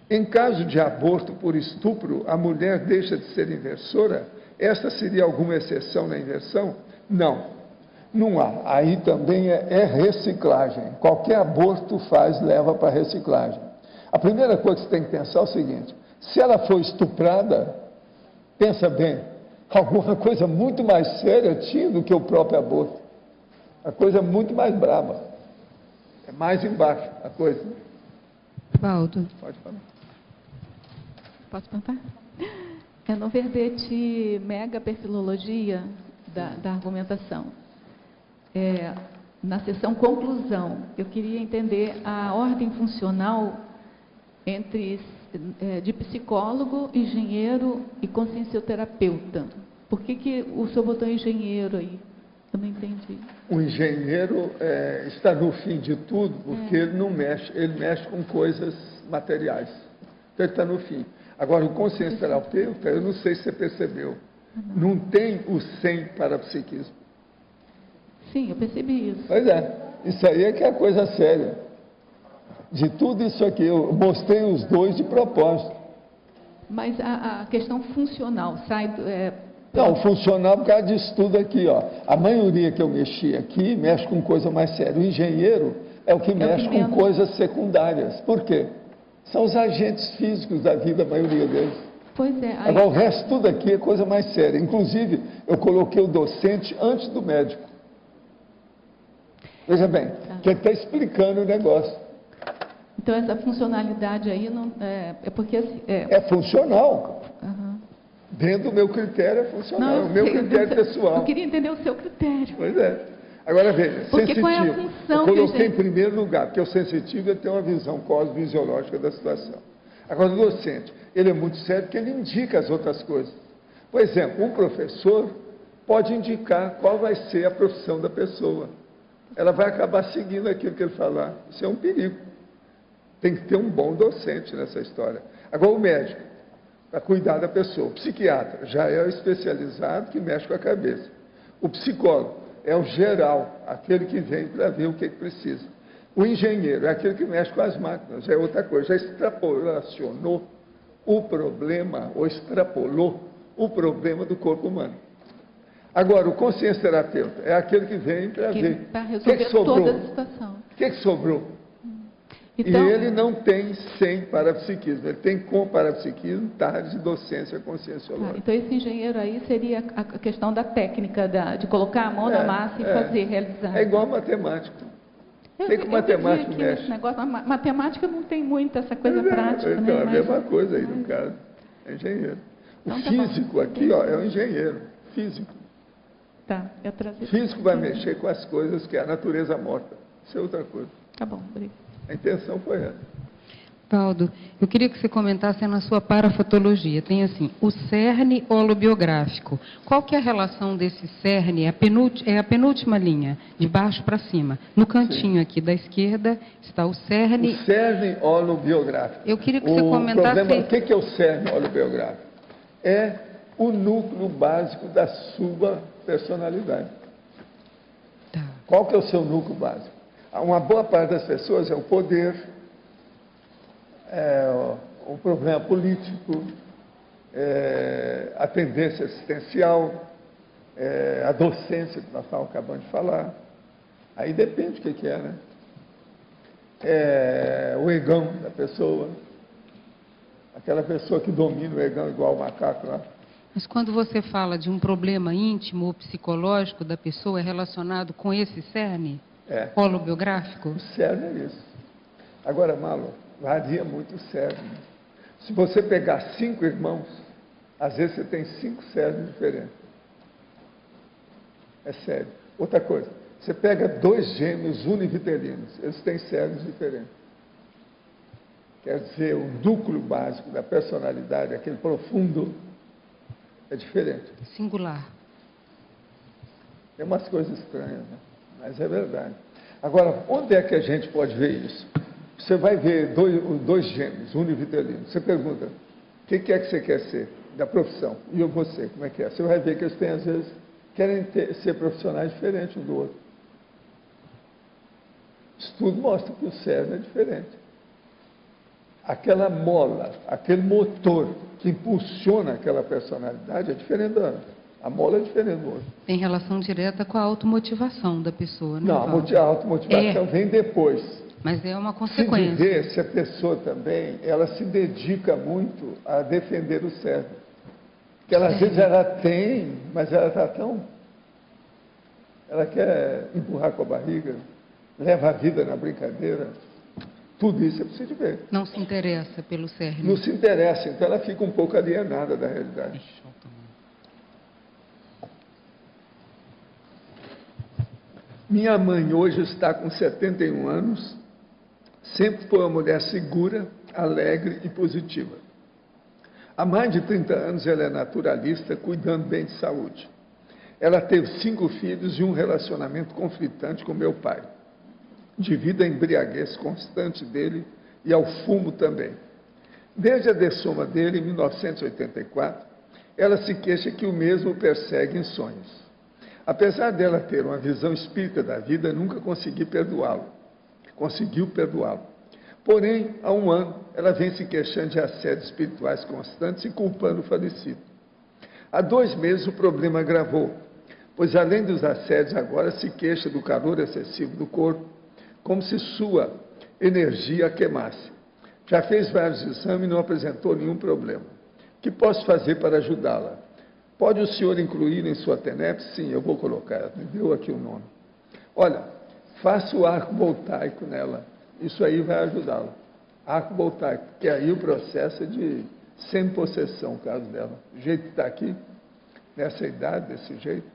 Em caso de aborto por estupro, a mulher deixa de ser inversora? Essa seria alguma exceção na inversão? Não. Não há. Aí também é reciclagem. Qualquer aborto leva para reciclagem. A primeira coisa que você tem que pensar é o seguinte: se ela for estuprada, pensa bem, alguma coisa muito mais séria tinha do que o próprio aborto. A coisa muito mais brava. É mais embaixo a coisa. Valdo. Pode falar. Posso perguntar? No verbete mega perfilologia da argumentação, na seção conclusão, eu queria entender a ordem funcional de psicólogo, engenheiro e consciencioterapeuta. Por que o senhor botou engenheiro aí? Eu não entendi. O engenheiro está no fim de tudo, porque ele não mexe, ele mexe com coisas materiais. Então ele está no fim. Agora, o consciencioterapeuta, eu não sei se você percebeu, não tem o 100 para psiquismo. Sim, eu percebi isso. Pois é, isso aí é que é a coisa séria. De tudo isso aqui, eu mostrei os dois de propósito. Mas a questão funcional sai... Não, funcional por causa disso tudo aqui, ó. A maioria que eu mexi aqui mexe com coisa mais séria. O engenheiro é o que mexe com coisas secundárias. Por quê? São os agentes físicos da vida, a maioria deles. Pois é. Aí... Agora, o resto tudo aqui é coisa mais séria. Inclusive, eu coloquei o docente antes do médico. Veja bem, que ele está explicando o negócio. Então, essa funcionalidade aí não, é porque... É funcional. Uhum. Dentro do meu critério é funcional. Não, é o meu critério pessoal. Eu queria entender o seu critério. Pois é. Agora veja, porque sensitivo. Qual é a função eu coloquei que a gente... em primeiro lugar, porque o sensitivo ele tem uma visão cosmofisiológica da situação. Agora, o docente, ele é muito sério porque ele indica as outras coisas. Por exemplo, um professor pode indicar qual vai ser a profissão da pessoa. Ela vai acabar seguindo aquilo que ele falar. Isso é um perigo. Tem que ter um bom docente nessa história. Agora, o médico, para cuidar da pessoa. O psiquiatra já é o especializado que mexe com a cabeça. O psicólogo é o geral, aquele que vem para ver o que precisa. O engenheiro é aquele que mexe com as máquinas, já é outra coisa, já extrapolacionou o problema, ou extrapolou o problema do corpo humano. Agora, o consciencioterapeuta é aquele que vem para ver para resolver toda a situação. O que sobrou? Então, e ele não tem 100 parapsiquismo, ele tem com parapsiquismo tarde de docência conscienciológica. Então, esse engenheiro aí seria a questão da técnica, de colocar a mão na massa e fazer, realizar. É igual a matemática. Tem que matemática mexe. Negócio, matemática não tem muito essa coisa prática. Então, né? a mesma coisa aí no caso. É engenheiro. O então, físico aqui, ó, é um engenheiro. Físico. Tá, eu trazer. Físico vai mexer com as coisas que é a natureza morta. Isso é outra coisa. Tá bom, obrigado. A intenção foi essa. Valdo, eu queria que você comentasse na sua parafotologia. Tem assim, o cerne holobiográfico. Qual que é a relação desse cerne? É a penúltima linha, de baixo para cima. No cantinho aqui da esquerda está o cerne... O cerne holobiográfico. Eu queria que você comentasse... O que é o cerne holobiográfico? É o núcleo básico da sua personalidade. Tá. Qual que é o seu núcleo básico? Uma boa parte das pessoas é o poder, o problema político, a tendência assistencial, a docência que nós estávamos acabando de falar. Aí depende do que é, né? O egão da pessoa, aquela pessoa que domina o egão igual o macaco lá. Mas quando você fala de um problema íntimo ou psicológico da pessoa, é relacionado com esse cerne? Holobiográfico? O cerne é isso. Agora, Malo, varia muito o cerne. Se você pegar 5 irmãos, às vezes você tem 5 cernes diferentes. É sério. Outra coisa, você pega 2 gêmeos univitelinos, eles têm cernes diferentes. quer dizer, o núcleo básico da personalidade, aquele profundo, é diferente. Singular. Tem umas coisas estranhas, né? Mas é verdade. Agora, onde é que a gente pode ver isso? Você vai ver dois gêmeos, univitelino. Você pergunta, o que é que você quer ser? Da profissão. E você, como é que é? Você vai ver que eles têm, às vezes, querem ser profissionais diferentes um do outro. Isso tudo mostra que o cérebro é diferente. Aquela mola, aquele motor que impulsiona aquela personalidade é diferente da outra. A mola é diferente do outro. Tem relação direta com a automotivação da pessoa, né? Não, a automotivação vem depois. Mas é uma consequência. Se ver se a pessoa também, ela se dedica muito a defender o cérebro. Porque ela, às vezes ela tem, mas ela está tão... Ela quer empurrar com a barriga, leva a vida na brincadeira. Tudo isso é preciso ver. Não se interessa pelo cerne. Não se interessa, então ela fica um pouco alienada da realidade. Minha mãe hoje está com 71 anos, sempre foi uma mulher segura, alegre e positiva. Há mais de 30 anos ela é naturalista, cuidando bem de saúde. Ela teve 5 filhos e um relacionamento conflitante com meu pai, devido à embriaguez constante dele e ao fumo também. Desde a dessoma dele, em 1984, ela se queixa que o mesmo persegue em sonhos. Apesar dela ter uma visão espírita da vida, nunca conseguiu perdoá-lo. Porém, há um ano, ela vem se queixando de assédios espirituais constantes e culpando o falecido. Há 2 meses o problema agravou, pois além dos assédios agora se queixa do calor excessivo do corpo, como se sua energia a queimasse. Já fez vários exames e não apresentou nenhum problema. O que posso fazer para ajudá-la? Pode o senhor incluir em sua TENEP? Sim, eu vou colocar. Me deu aqui o nome. Olha, faça o arco voltaico nela. Isso aí vai ajudá-la. Arco voltaico, que aí o processo é de semi-possessão, o caso dela. O jeito que está aqui, nessa idade, desse jeito.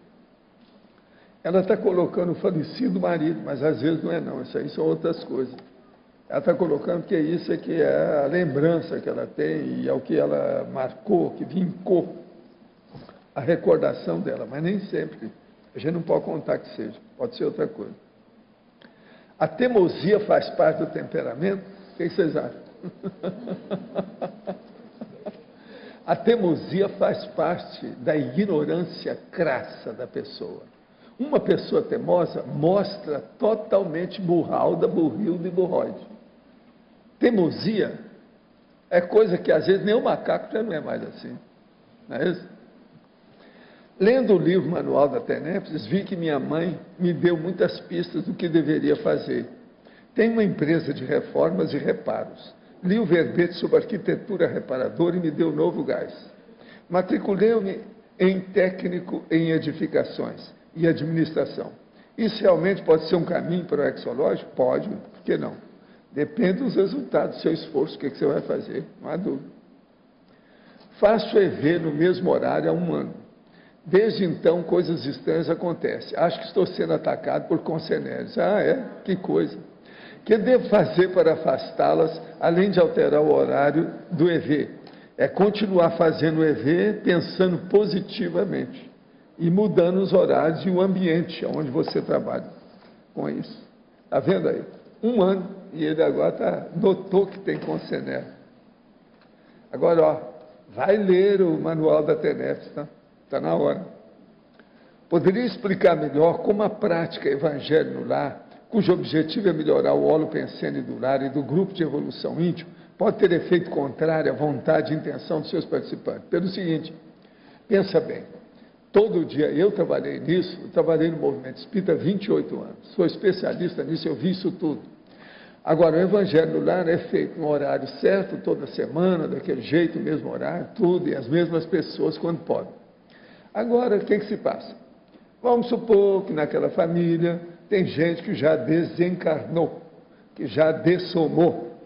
Ela está colocando o falecido marido, mas às vezes não é não. Isso aí são outras coisas. Ela está colocando que isso é que é a lembrança que ela tem e é o que ela marcou, que vincou a recordação dela, mas nem sempre. A gente não pode contar que seja, pode ser outra coisa. A teimosia faz parte do temperamento? O que vocês acham? A teimosia faz parte da ignorância crassa da pessoa. Uma pessoa teimosa mostra totalmente burralda, burrilda e burroide. Teimosia é coisa que às vezes nem o macaco já não é mais assim. Não é isso? Lendo o livro Manual da Tenepsis, vi que minha mãe me deu muitas pistas do que deveria fazer. Tem uma empresa de reformas e reparos. Li o verbete sobre arquitetura reparadora e me deu novo gás. Matriculei-me em técnico em edificações e administração. Isso realmente pode ser um caminho para o exológico? Pode, por que não? Depende dos resultados do seu esforço, o que você vai fazer, não há dúvida. Faço EV no mesmo horário há 1 ano. Desde então, coisas estranhas acontecem. Acho que estou sendo atacado por concenéreos. Ah, é? Que coisa. O que devo fazer para afastá-las, além de alterar o horário do EV? É continuar fazendo o EV pensando positivamente e mudando os horários e o ambiente onde você trabalha com isso. Está vendo aí? 1 ano e ele agora notou que tem concenéreo. Agora, ó, vai ler o manual da TENEPS, tá? Está na hora. Poderia explicar melhor como a prática Evangelho no Lar, cujo objetivo é melhorar o olo pensene do lar e do grupo de evolução íntimo, pode ter efeito contrário à vontade e intenção dos seus participantes? Pelo seguinte, pensa bem, todo dia eu trabalhei nisso, eu trabalhei no movimento espírita há 28 anos, sou especialista nisso, eu vi isso tudo. Agora, o Evangelho no Lar é feito no horário certo, toda semana, daquele jeito, mesmo horário, tudo, e as mesmas pessoas quando podem. Agora, o que se passa? Vamos supor que naquela família tem gente que já desencarnou, que já dessomou.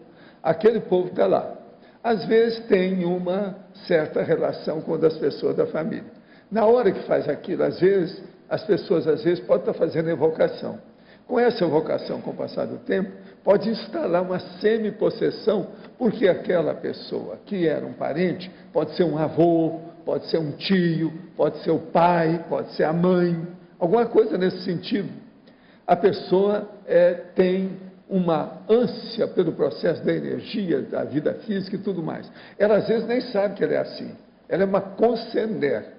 Aquele povo está lá. Às vezes tem uma certa relação com uma das pessoas da família. Na hora que faz aquilo, às vezes, as pessoas podem estar fazendo evocação. Com essa evocação, com o passar do tempo, pode instalar uma semi-possessão, porque aquela pessoa que era um parente, pode ser um avô, pode ser um tio, pode ser o pai, pode ser a mãe, alguma coisa nesse sentido. A pessoa tem uma ânsia pelo processo da energia, da vida física e tudo mais. Ela às vezes nem sabe que ela é assim. Ela é uma consciência.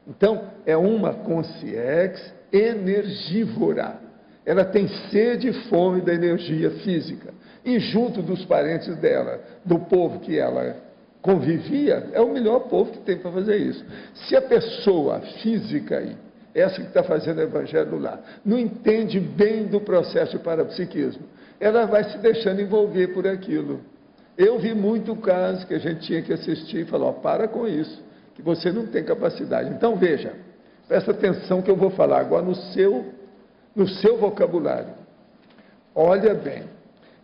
Então, é uma consciência energivora. Ela tem sede e fome da energia física. E junto dos parentes dela, do povo que ela convivia, é o melhor povo que tem para fazer isso. Se a pessoa física aí, essa que está fazendo o evangelho do lar, não entende bem do processo de parapsiquismo, ela vai se deixando envolver por aquilo. Eu vi muito caso que a gente tinha que assistir e falar, para com isso, que você não tem capacidade. Então, veja, presta atenção que eu vou falar agora no seu vocabulário. Olha bem,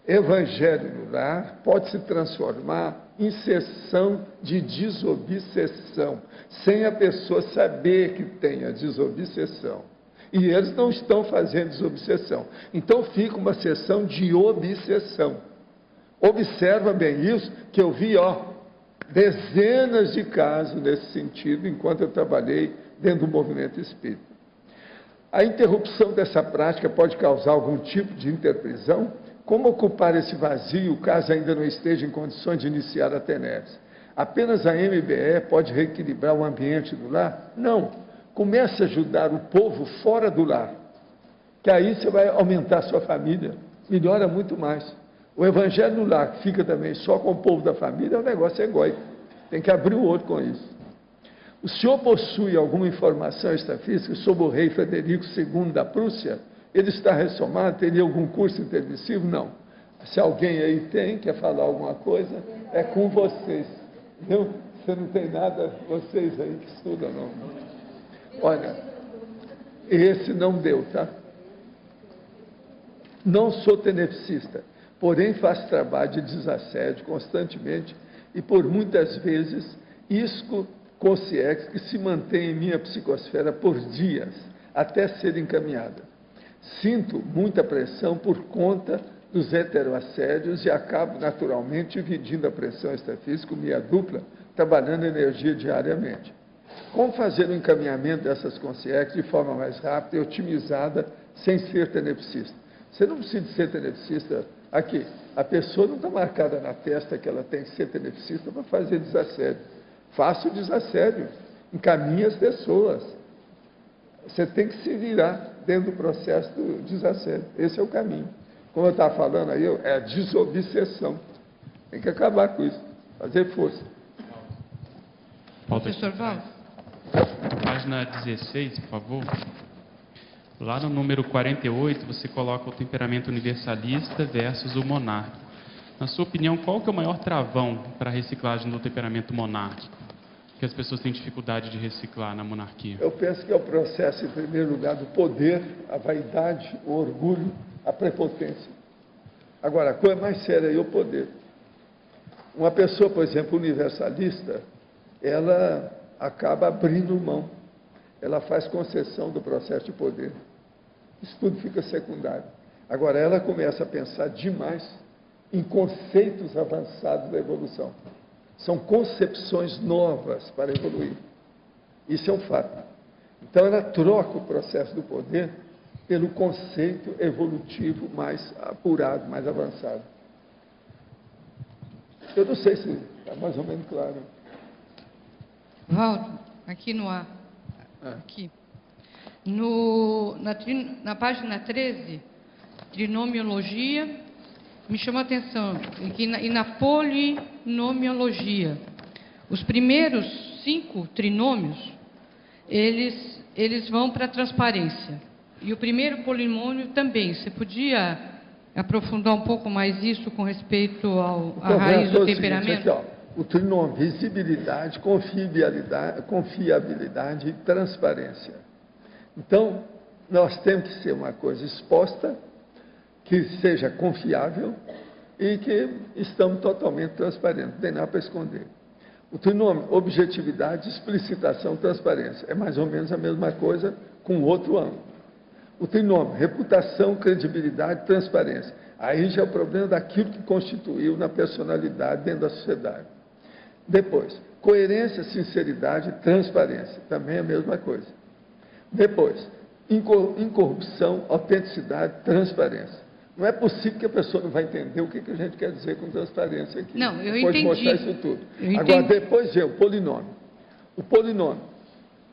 evangelho no lar pode se transformar em sessão de desobsessão, sem a pessoa saber que tem a desobsessão. E eles não estão fazendo desobsessão. Então fica uma sessão de obsessão. Observa bem isso, que eu vi, dezenas de casos nesse sentido, enquanto eu trabalhei dentro do movimento espírita. A interrupção dessa prática pode causar algum tipo de interprisão? Como ocupar esse vazio, caso ainda não esteja em condições de iniciar a tenese? Apenas a MBE pode reequilibrar o ambiente do lar? Não. Comece a ajudar o povo fora do lar, que aí você vai aumentar a sua família, melhora muito mais. O evangelho no lar, que fica também só com o povo da família, é um negócio egóico. Tem que abrir o olho com isso. O senhor possui alguma informação extrafísica sobre o rei Frederico II da Prússia? Ele está ressomado? Teria algum curso intermissivo? Não. Se alguém aí tem, quer falar alguma coisa, é com vocês. Viu? Você não tem nada, vocês aí que estudam, não. Olha, esse não deu, tá? Não sou tenepsista, porém faço trabalho de desassédio constantemente e por muitas vezes isco consciência que se mantém em minha psicosfera por dias, até ser encaminhada. Sinto muita pressão por conta dos heteroassédios e acabo naturalmente dividindo a pressão extrafísica com minha dupla, trabalhando energia diariamente. Como fazer o encaminhamento dessas consciências de forma mais rápida e otimizada, sem ser tenepsista? Você não precisa ser tenepsista aqui. A pessoa não está marcada na testa que ela tem que ser tenepsista para fazer desassédio. Faça o desassédio, encaminhe as pessoas. Você tem que se virar dentro do processo do desassédio. Esse é o caminho. Como eu estava falando aí, é a desobsessão. Tem que acabar com isso, fazer força. Professor Valdo. Página 16, por favor. Lá no número 48, você coloca o temperamento universalista versus o monárquico. Na sua opinião, qual que é o maior travão para a reciclagem do temperamento monárquico? Que as pessoas têm dificuldade de reciclar na monarquia. Eu penso que é o processo, em primeiro lugar, do poder, a vaidade, o orgulho, a prepotência. Agora, a coisa mais séria é o poder. Uma pessoa, por exemplo, universalista, ela acaba abrindo mão. Ela faz concessão do processo de poder. Isso tudo fica secundário. Agora, ela começa a pensar demais em conceitos avançados da evolução. São concepções novas para evoluir. Isso é um fato. Então, ela troca o processo do poder pelo conceito evolutivo mais apurado, mais avançado. Eu não sei se está mais ou menos claro. Valdo, aqui no ar. Aqui. Na página 13, trinomiologia, me chama a atenção, e na polinomiologia, os primeiros 5 trinômios, eles vão para a transparência. E o primeiro polinômio também. Você podia aprofundar um pouco mais isso com respeito à raiz do temperamento? Aqui, o trinômio, visibilidade, confiabilidade e transparência. Então, nós temos que ser uma coisa exposta, que seja confiável e que estamos totalmente transparentes, não tem nada para esconder. O trinômio, objetividade, explicitação, transparência. É mais ou menos a mesma coisa com outro ângulo. O trinômio, reputação, credibilidade, transparência. Aí já é o problema daquilo que constituiu na personalidade dentro da sociedade. Depois, coerência, sinceridade, transparência, também é a mesma coisa. Depois, incorrupção, autenticidade, transparência. Não é possível que a pessoa não vai entender o que a gente quer dizer com transparência aqui. Não, eu depois entendi. de mostrar isso tudo. Eu Agora, entendi. depois vem o polinômio. O polinômio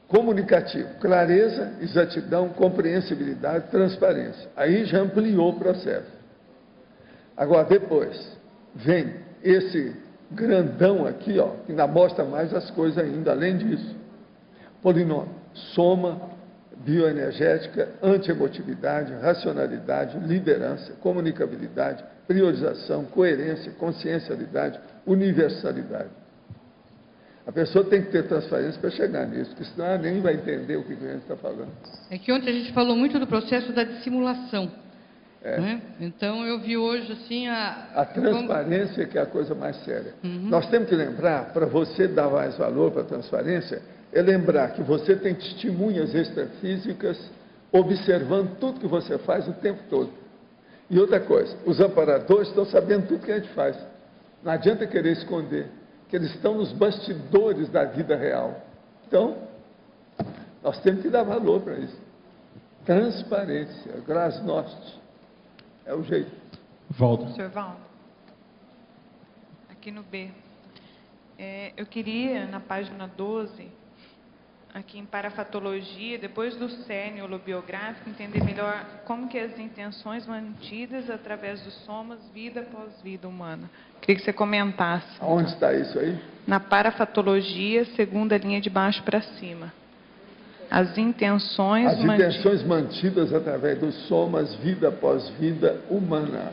comunicativo, clareza, exatidão, compreensibilidade, transparência. Aí já ampliou o processo. Agora, depois, vem esse grandão aqui, ó, que ainda mostra mais as coisas ainda, além disso. Polinômio, soma, bioenergética, antiemotividade, racionalidade, liderança, comunicabilidade, priorização, coerência, consciencialidade, universalidade. A pessoa tem que ter transparência para chegar nisso, porque senão ela nem vai entender o que a gente está falando. É que ontem a gente falou muito do processo da dissimulação. Né? Então, eu vi hoje, assim, a transparência que é a coisa mais séria. Nós temos que lembrar, para você dar mais valor para a transparência, é lembrar que você tem testemunhas extrafísicas observando tudo que você faz o tempo todo. E outra coisa, os amparadores estão sabendo tudo que a gente faz. Não adianta querer esconder, que eles estão nos bastidores da vida real. Então, nós temos que dar valor para isso. Transparência, glasnost, é o jeito. Valdo. Sr. Valdo, aqui no B. Eu queria, na página 12, aqui em parafatologia, depois do cerne holobiográfico, entender melhor como que as intenções mantidas através dos somas, vida após vida humana. Queria que você comentasse. Onde está isso aí? Na parafatologia, segunda linha de baixo para cima. As intenções mantidas através dos somas, vida após vida humana.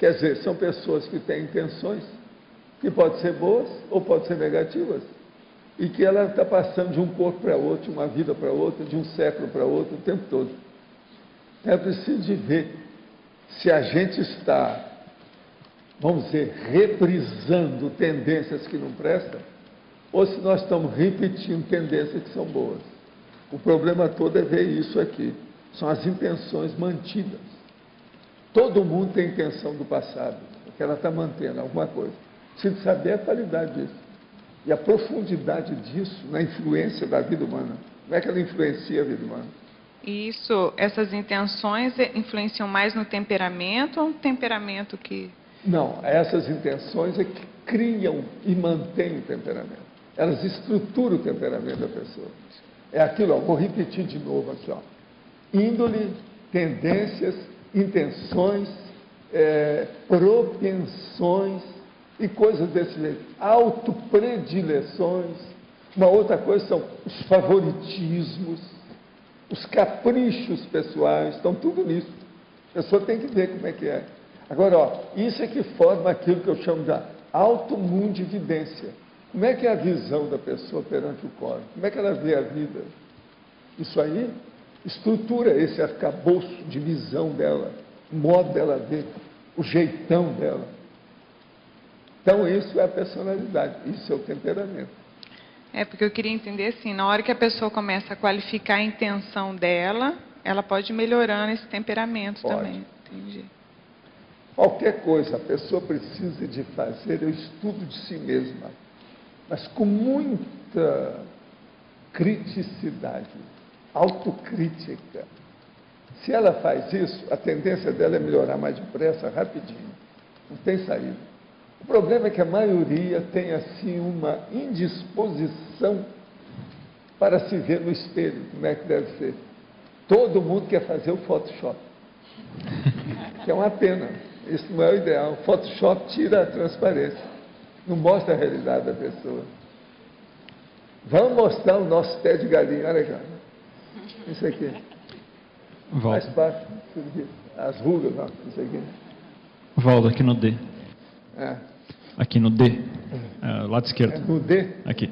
Quer dizer, são pessoas que têm intenções, que podem ser boas ou podem ser negativas. E que ela está passando de um corpo para outro, de uma vida para outra, de um século para outro, o tempo todo. É preciso de ver se a gente está, vamos dizer, reprisando tendências que não prestam, ou se nós estamos repetindo tendências que são boas. O problema todo é ver isso aqui. São as intenções mantidas. Todo mundo tem intenção do passado, que ela está mantendo alguma coisa. Precisa saber a qualidade disso. E a profundidade disso na influência da vida humana. Como é que ela influencia a vida humana? E isso, essas intenções influenciam mais no temperamento ou no temperamento que... Não, essas intenções é que criam e mantêm o temperamento. Elas estruturam o temperamento da pessoa. É aquilo, ó, vou repetir de novo aqui, ó. Índole, tendências, intenções, propensões e coisas desse jeito. Autopredileções. Uma outra coisa são os favoritismos, os caprichos pessoais, estão tudo nisso. A pessoa tem que ver como é que é. Agora, ó, isso é que forma aquilo que eu chamo de automundividência. Como é que é a visão da pessoa perante o cosmos? Como é que ela vê a vida? Isso aí estrutura esse arcabouço de visão dela, o modo dela ver, o jeitão dela. Então, isso é a personalidade, isso é o temperamento. Porque eu queria entender assim, na hora que a pessoa começa a qualificar a intenção dela, ela pode ir melhorando esse temperamento também. Entendi. Qualquer coisa a pessoa precisa de fazer é o estudo de si mesma, mas com muita criticidade, autocrítica. Se ela faz isso, a tendência dela é melhorar mais depressa, rapidinho. Não tem saída. O problema é que a maioria tem, assim, uma indisposição para se ver no espelho, como é que deve ser. Todo mundo quer fazer o Photoshop, que é uma pena. Isso não é o ideal. O Photoshop tira a transparência, não mostra a realidade da pessoa. Vamos mostrar o nosso pé de galinha, olha cá. Isso aqui. Mais baixo, as rugas, ó, isso aqui. Valdo, aqui no D. Aqui no D, lado esquerdo. No D? Aqui.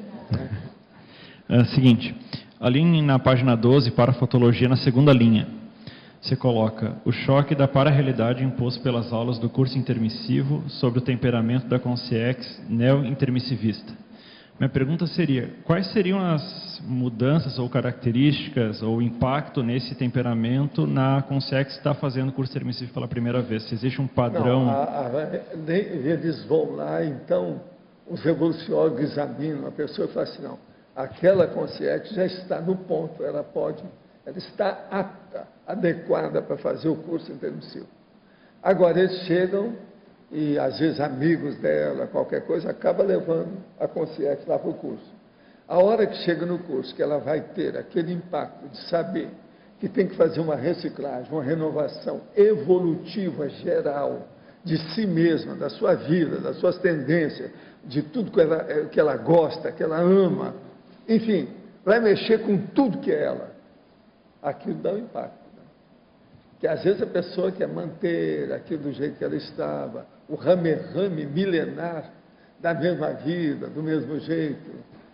Seguinte, ali na página 12, para a fotologia, na segunda linha, você coloca o choque da para-realidade imposto pelas aulas do curso intermissivo sobre o temperamento da consciência neo-intermissivista. Minha pergunta seria, quais seriam as mudanças ou características ou impacto nesse temperamento na consciência que está fazendo o curso intermissivo pela primeira vez? Se existe um padrão... Não, eles vão lá, então, os evoluciólogos examinam a pessoa e falam assim, não, aquela consciência já está no ponto, ela está apta, adequada para fazer o curso intermissivo. Agora, eles chegam e, às vezes, amigos dela, qualquer coisa, acaba levando a consciência lá para o curso. A hora que chega no curso, que ela vai ter aquele impacto de saber que tem que fazer uma reciclagem, uma renovação evolutiva geral de si mesma, da sua vida, das suas tendências, de tudo que ela gosta, que ela ama, enfim, vai mexer com tudo que é ela. Aquilo dá um impacto. Que às vezes a pessoa quer manter aquilo do jeito que ela estava, o rame-rame milenar da mesma vida, do mesmo jeito.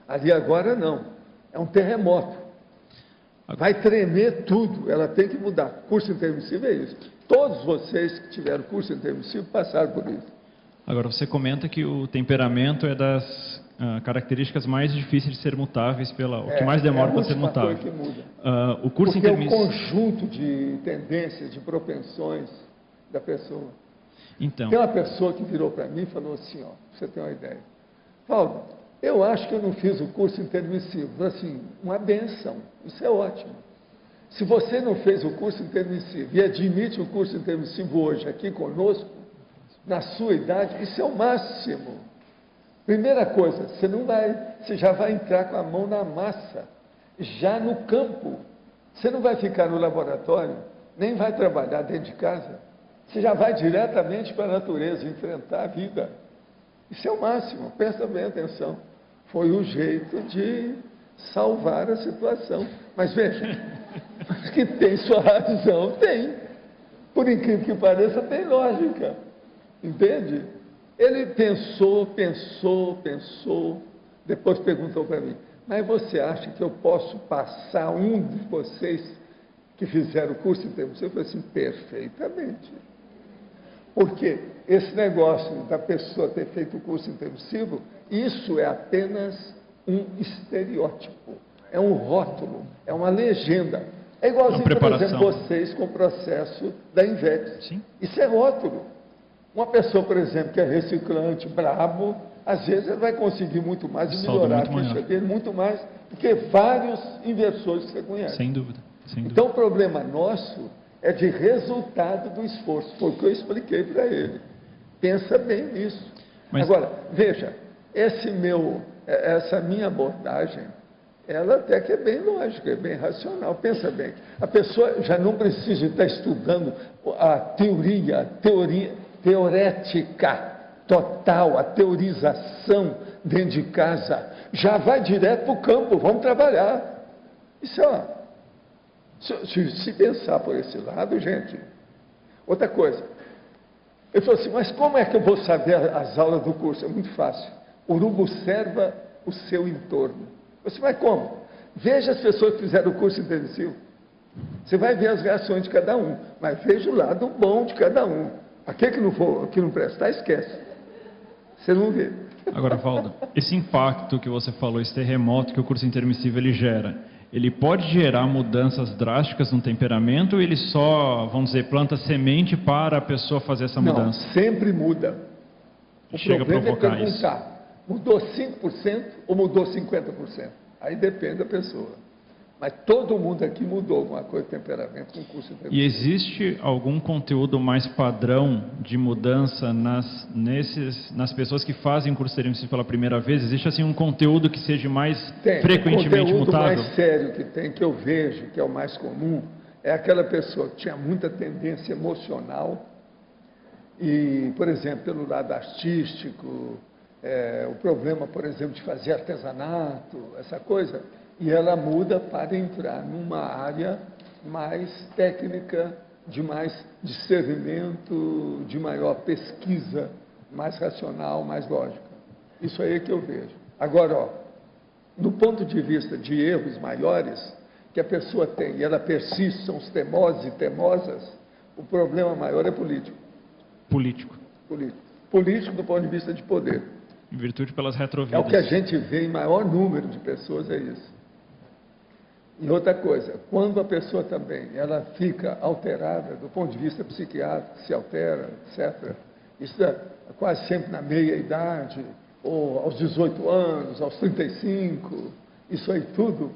Ali agora não, é um terremoto. Vai tremer tudo, ela tem que mudar. Curso intermissivo é isso. Todos vocês que tiveram curso intermissivo passaram por isso. Agora, você comenta que o temperamento é das características mais difíceis de ser mutáveis, o que mais demora para ser mutável. Que muda. O curso porque intermissivo... é o conjunto de tendências, de propensões da pessoa. Então... Tem uma pessoa que virou para mim e falou assim, ó, pra você ter uma ideia. Paulo, eu acho que eu não fiz o curso intermissivo. Assim, uma benção, isso é ótimo. Se você não fez o curso intermissivo e admite o curso intermissivo hoje aqui conosco, na sua idade, isso é o máximo. Primeira coisa, você já vai entrar com a mão na massa, já no campo. Você não vai ficar no laboratório, nem vai trabalhar dentro de casa. Você já vai diretamente para a natureza, enfrentar a vida. Isso é o máximo, presta bem atenção. Foi o jeito de salvar a situação. Mas veja, que tem sua razão, tem. Por incrível que pareça, tem lógica. Entende? Ele pensou, depois perguntou para mim, mas você acha que eu posso passar um de vocês que fizeram o curso intermissivo? Eu falei assim, perfeitamente. Porque esse negócio da pessoa ter feito o curso intermissivo, isso é apenas um estereótipo, é um rótulo, é uma legenda. É igualzinho, por exemplo, vocês com o processo da INVEX. Sim. Isso é rótulo. Uma pessoa, por exemplo, que é reciclante, brabo, às vezes ele vai conseguir muito mais e melhorar a ficha dele muito mais do que vários inversores que você conhece. Sem dúvida. Então, o problema nosso é de resultado do esforço. Foi o que eu expliquei para ele. Pensa bem nisso. Agora, veja, essa minha abordagem, ela até que é bem lógica, é bem racional. Pensa bem, a pessoa já não precisa estar estudando a teoria teorética total, a teorização dentro de casa, já vai direto para o campo, vamos trabalhar. Isso é se pensar por esse lado, gente. Outra coisa, ele falou assim, mas como é que eu vou saber as aulas do curso? É muito fácil. Urubu observa o seu entorno. Eu disse, mas como? Veja as pessoas que fizeram o curso intensivo. Você vai ver as reações de cada um, mas veja o lado bom de cada um. Aquele que não prestar, esquece. Você não vê. Agora, Valdo, esse impacto que você falou, esse terremoto que o curso intermissivo ele gera, ele pode gerar mudanças drásticas no temperamento ou ele só, vamos dizer, planta semente para a pessoa fazer essa mudança? Não, sempre muda. O Chega a provocar isso. Mudou 5% ou mudou 50%? Aí depende da pessoa. Mas todo mundo aqui mudou alguma coisa de temperamento com o curso intermissivo. E existe algum conteúdo mais padrão de mudança nas pessoas que fazem curso intermissivo pela primeira vez? Existe assim um conteúdo que seja mais frequentemente mutável? O conteúdo mais sério que tem, que eu vejo, que é o mais comum, é aquela pessoa que tinha muita tendência emocional e, por exemplo, pelo lado artístico, o problema, por exemplo, de fazer artesanato, essa coisa, e ela muda para entrar numa área mais técnica, de mais discernimento, de maior pesquisa, mais racional, mais lógica. Isso aí é que eu vejo. Agora, do ponto de vista de erros maiores que a pessoa tem, e ela persiste, são os teimosos e teimosas, o problema maior é político. Político. Político do ponto de vista de poder. Em virtude pelas retrovidas. É o que a gente vê em maior número de pessoas, é isso. E outra coisa, quando a pessoa também ela fica alterada, do ponto de vista psiquiátrico, se altera, etc., isso é quase sempre na meia-idade, ou aos 18 anos, aos 35, isso aí tudo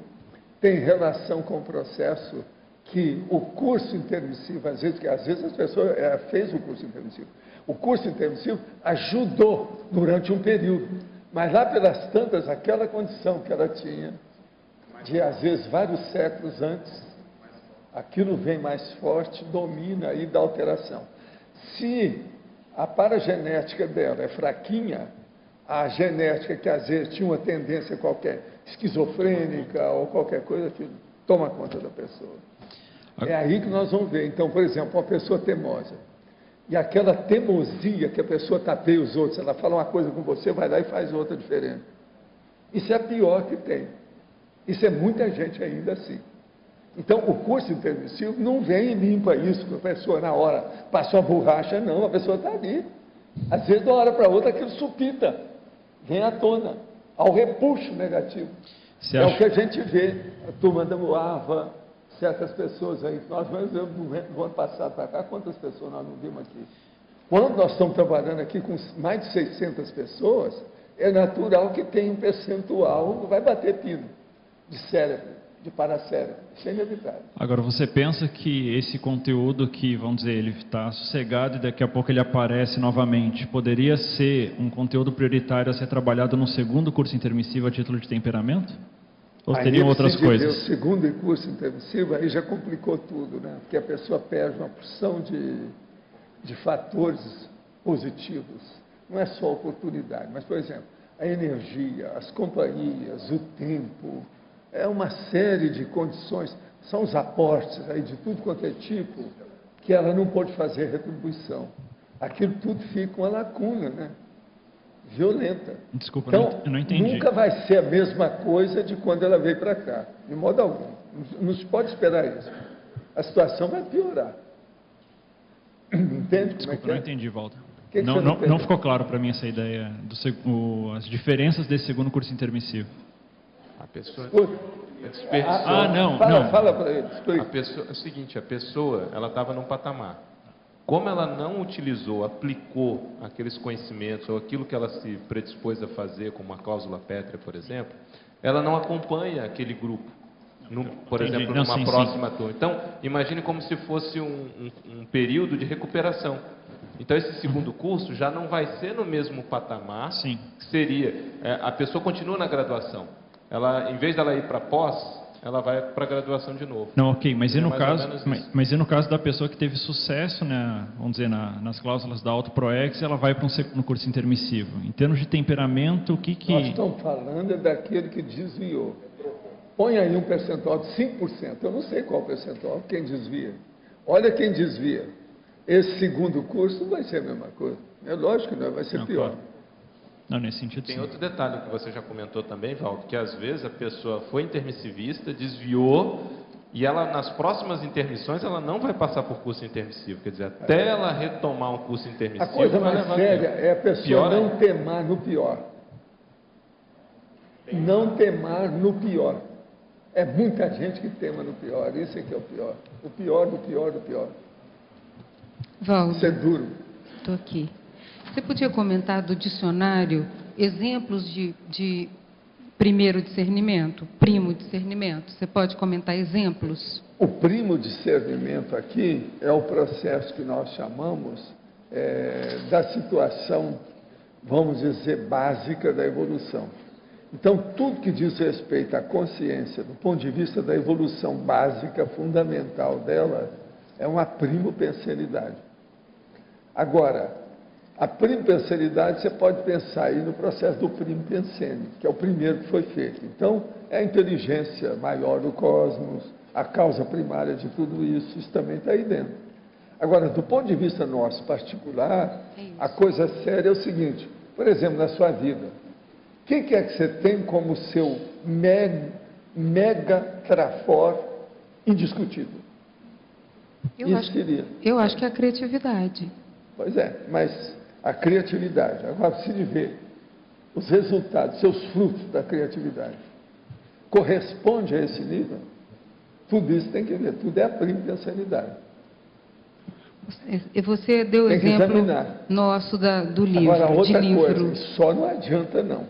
tem relação com o processo que o curso intermissivo, às vezes as pessoas fez o curso intermissivo. O curso intermissivo ajudou durante um período, mas lá pelas tantas, aquela condição que ela tinha, de às vezes vários séculos antes, aquilo vem mais forte, domina e dá alteração. Se a paragenética dela é fraquinha, a genética que às vezes tinha uma tendência qualquer, esquizofrênica ou qualquer coisa, aquilo toma conta da pessoa. É aí que nós vamos ver. Então, por exemplo, uma pessoa teimosa, e aquela teimosia que a pessoa tapeia os outros, ela fala uma coisa com você, vai lá e faz outra diferente. Isso é a pior que tem. Isso é muita gente ainda assim. Então, o curso intermissivo não vem e limpa isso, que a pessoa na hora passou a borracha, não, a pessoa está ali. Às vezes, de uma hora para outra, aquilo supita, vem à tona, ao repuxo negativo. É o que a gente vê, a turma da Moava, certas pessoas aí, nós mesmos no ano passado para cá, quantas pessoas nós não vimos aqui? Quando nós estamos trabalhando aqui com mais de 600 pessoas, é natural que tenha um percentual que vai bater pino de cérebro, de paracérebro, isso é inevitável. Agora, você pensa que esse conteúdo que, vamos dizer, ele está sossegado e daqui a pouco ele aparece novamente, poderia ser um conteúdo prioritário a ser trabalhado no segundo curso intermissivo a título de temperamento? Ou teriam outras coisas? O segundo curso intermissivo, aí já complicou tudo, né? Porque a pessoa perde uma porção de fatores positivos. Não é só a oportunidade, mas, por exemplo, a energia, as companhias, o tempo, é uma série de condições, são os aportes aí de tudo quanto é tipo, que ela não pode fazer retribuição. Aquilo tudo fica uma lacuna, né? Violenta. Desculpa, então, eu não entendi. Nunca vai ser a mesma coisa de quando ela veio para cá, de modo algum. Não se pode esperar isso. A situação vai piorar. Entende? Desculpa, como é não entendi, Walter. Não ficou claro para mim essa ideia, as diferenças desse segundo curso intermissivo. A pessoa... Fala para ele, explica. É o seguinte, a pessoa, ela estava num patamar. Como ela não utilizou, aplicou aqueles conhecimentos ou aquilo que ela se predispôs a fazer, como a cláusula pétrea, por exemplo, ela não acompanha aquele grupo, por exemplo, numa próxima turma. Então, imagine como se fosse um período de recuperação. Então, esse segundo curso já não vai ser no mesmo patamar, que seria, a pessoa continua na graduação. Ela, em vez dela ir para pós, ela vai para a graduação de novo. Não, ok, mas e no caso da pessoa que teve sucesso, né, vamos dizer, nas cláusulas da Auto-ProEx, ela vai para um curso intermissivo. Em termos de temperamento, o que... Nós estamos falando daquele que desviou. Põe aí um percentual de 5%, eu não sei qual percentual, quem desvia. Olha quem desvia. Esse segundo curso não vai ser a mesma coisa. É lógico que não, vai ser pior. Claro. Não, nesse sentido, tem outro detalhe que você já comentou também, Valdo, que às vezes a pessoa foi intermissivista, desviou, e ela, nas próximas intermissões, ela não vai passar por curso intermissivo. Quer dizer, até ela retomar um curso intermissivo... A coisa mais séria é a pessoa não temar no pior. Não temar no pior. É muita gente que tema no pior, isso é que é o pior. O pior do pior do pior. Valdo, isso é duro. Estou aqui. Você podia comentar do dicionário exemplos de primeiro discernimento, primo discernimento? Você pode comentar exemplos? O primo discernimento aqui é o processo que nós chamamos da situação, vamos dizer, básica da evolução. Então, tudo que diz respeito à consciência, do ponto de vista da evolução básica, fundamental dela, é uma primo-pensenidade. Agora, a primo-pensenidade, você pode pensar aí no processo do primo-pensene, que é o primeiro que foi feito. Então, é a inteligência maior do cosmos, a causa primária de tudo isso, isso também está aí dentro. Agora, do ponto de vista nosso particular, a coisa séria é o seguinte, por exemplo, na sua vida, o que é que você tem como seu mega trafor indiscutível? Eu acho que é a criatividade. Pois é, mas a criatividade, agora precisa ver os resultados, seus frutos da criatividade. Corresponde a esse nível? Tudo isso tem que ver, tudo é a prima da sanidade. Você deu o Tem que exemplo examinar. nosso do livro. Agora, outra de livro. coisa, só não adianta não.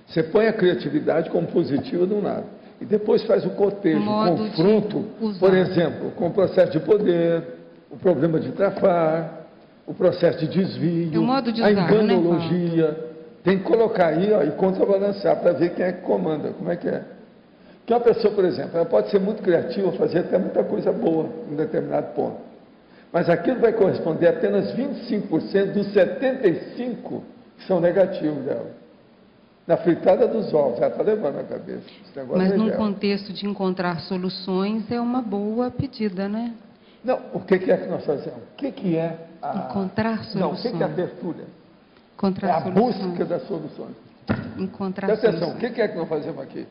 Você põe a criatividade como positiva de um lado, e depois faz o cotejo, o confronto, por exemplo, com o processo de poder, o problema de trafar, o processo de desvio, a enganologia. Né, tem que colocar aí, ó, e contrabalançar para ver quem é que comanda, como é que é. Porque uma pessoa, por exemplo, ela pode ser muito criativa, fazer até muita coisa boa em determinado ponto. Mas aquilo vai corresponder a apenas 25% dos 75% que são negativos dela. Na fritada dos ovos, ela está levando a cabeça. Mas num contexto de encontrar soluções, é uma boa pedida, né? Não, o que é que nós fazemos? O que é a... Encontrar soluções. Não, o que é a abertura? Encontrar é a soluções. busca das soluções. Encontrar Presta atenção, soluções. o que é que nós fazemos aqui?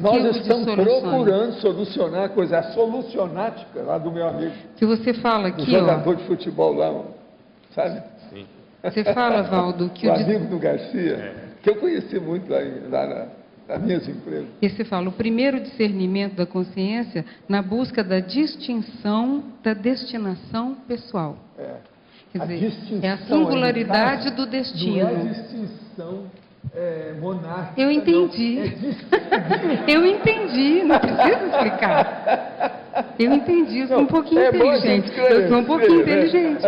Nós estamos procurando solucionar a coisa, a solucionática lá do meu amigo. Que você fala aqui, jogador de futebol lá, sabe? Sim. Você fala, Valdo, que o amigo do Garcia, que eu conheci muito lá nas minhas empresas. E você fala, o primeiro discernimento da consciência na busca da distinção da destinação pessoal. Quer dizer, é a singularidade do destino. Não é distinção monárquica. Eu entendi. Eu entendi, não preciso explicar. Eu entendi, eu sou um pouquinho inteligente. Eu sou um pouquinho inteligente.